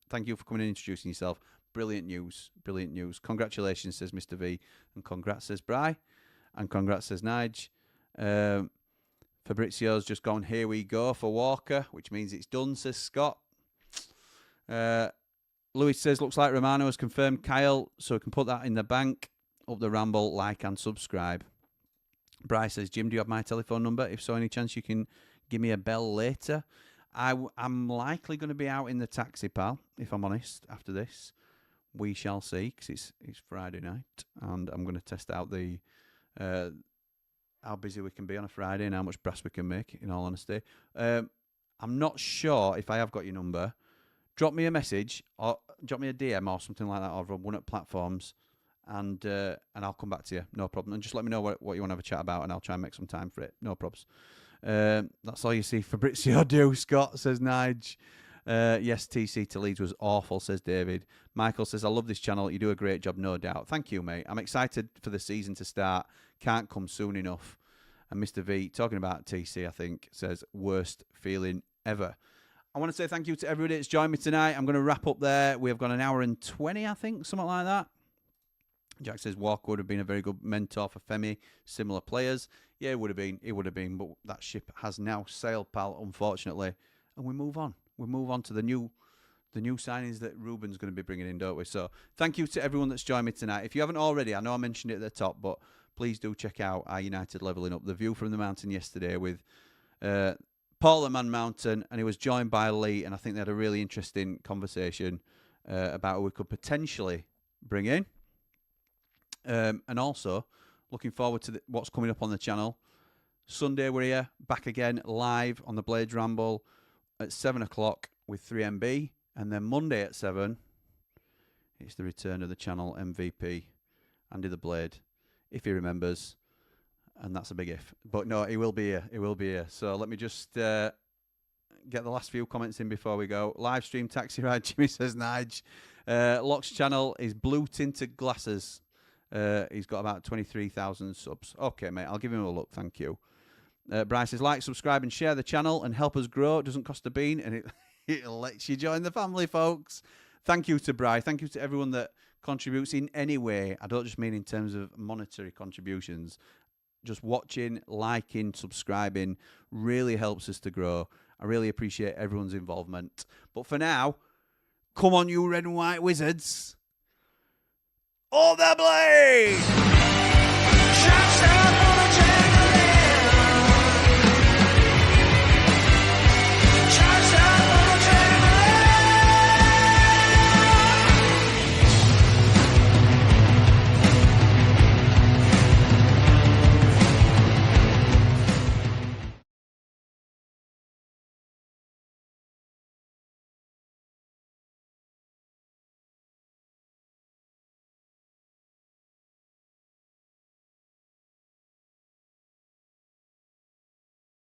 Thank you for coming and introducing yourself. Brilliant news. Congratulations, says Mr. V. And congrats, says Bry. And congrats, says Nige. Fabrizio's just gone, here we go for Walker, which means it's done, says Scott. Louis says, looks like Romano has confirmed Kyle, so we can put that in the bank. Up the ramble, like and subscribe. Bryce says, Jim, do you have my telephone number? If so, any chance you can give me a bell later? I'm likely going to be out in the taxi, pal, if I'm honest, after this. We shall see, because it's Friday night, and I'm going to test out the how busy we can be on a Friday and how much brass we can make, in all honesty. I'm not sure if I have got your number. Drop me a message, or drop me a DM or something like that, or one at platforms, and I'll come back to you, no problem. And just let me know what you want to have a chat about, and I'll try and make some time for it, no probs. That's all you see Fabrizio do, Scott, says Nige. Yes, TC to Leeds was awful, says David. Michael says, I love this channel. You do a great job, no doubt. Thank you, mate. I'm excited for the season to start. Can't come soon enough. And Mr. V, talking about TC, I think, says, worst feeling ever. I want to say thank you to everybody that's joined me tonight. I'm going to wrap up there. We have got an hour and 20, I think, something like that. Jack says Walker would have been a very good mentor for Femi. Similar players. Yeah, it would have been. But that ship has now sailed, pal, unfortunately. And we move on. We move on to the new signings that Ruben's going to be bringing in, don't we? So thank you to everyone that's joined me tonight. If you haven't already, I know I mentioned it at the top, but please do check out our United Levelling Up. The view from the mountain yesterday with Paul at Man Mountain, and he was joined by Lee, and I think they had a really interesting conversation about who we could potentially bring in. And also, looking forward to what's coming up on the channel. Sunday we're here, back again, live on the Blades Ramble at 7 o'clock with 3MB. And then Monday at 7, it's the return of the channel MVP, Andy the Blade, if he remembers. And that's a big if. But no, he will be here. He will be here. So let me just get the last few comments in before we go. Live stream taxi ride, Jimmy says Nige. Locke's channel is blue tinted glasses. He's got about 23,000 subs. Okay, mate, I'll give him a look. Thank you. Bryce says, like, subscribe and share the channel and help us grow. It doesn't cost a bean and it'll let you join the family, folks. Thank you to Bryce. Thank you to everyone that contributes in any way. I don't just mean in terms of monetary contributions. Just watching, liking, subscribing really helps us to grow. I really appreciate everyone's involvement. But for now, come on, you red and white wizards. All the blade!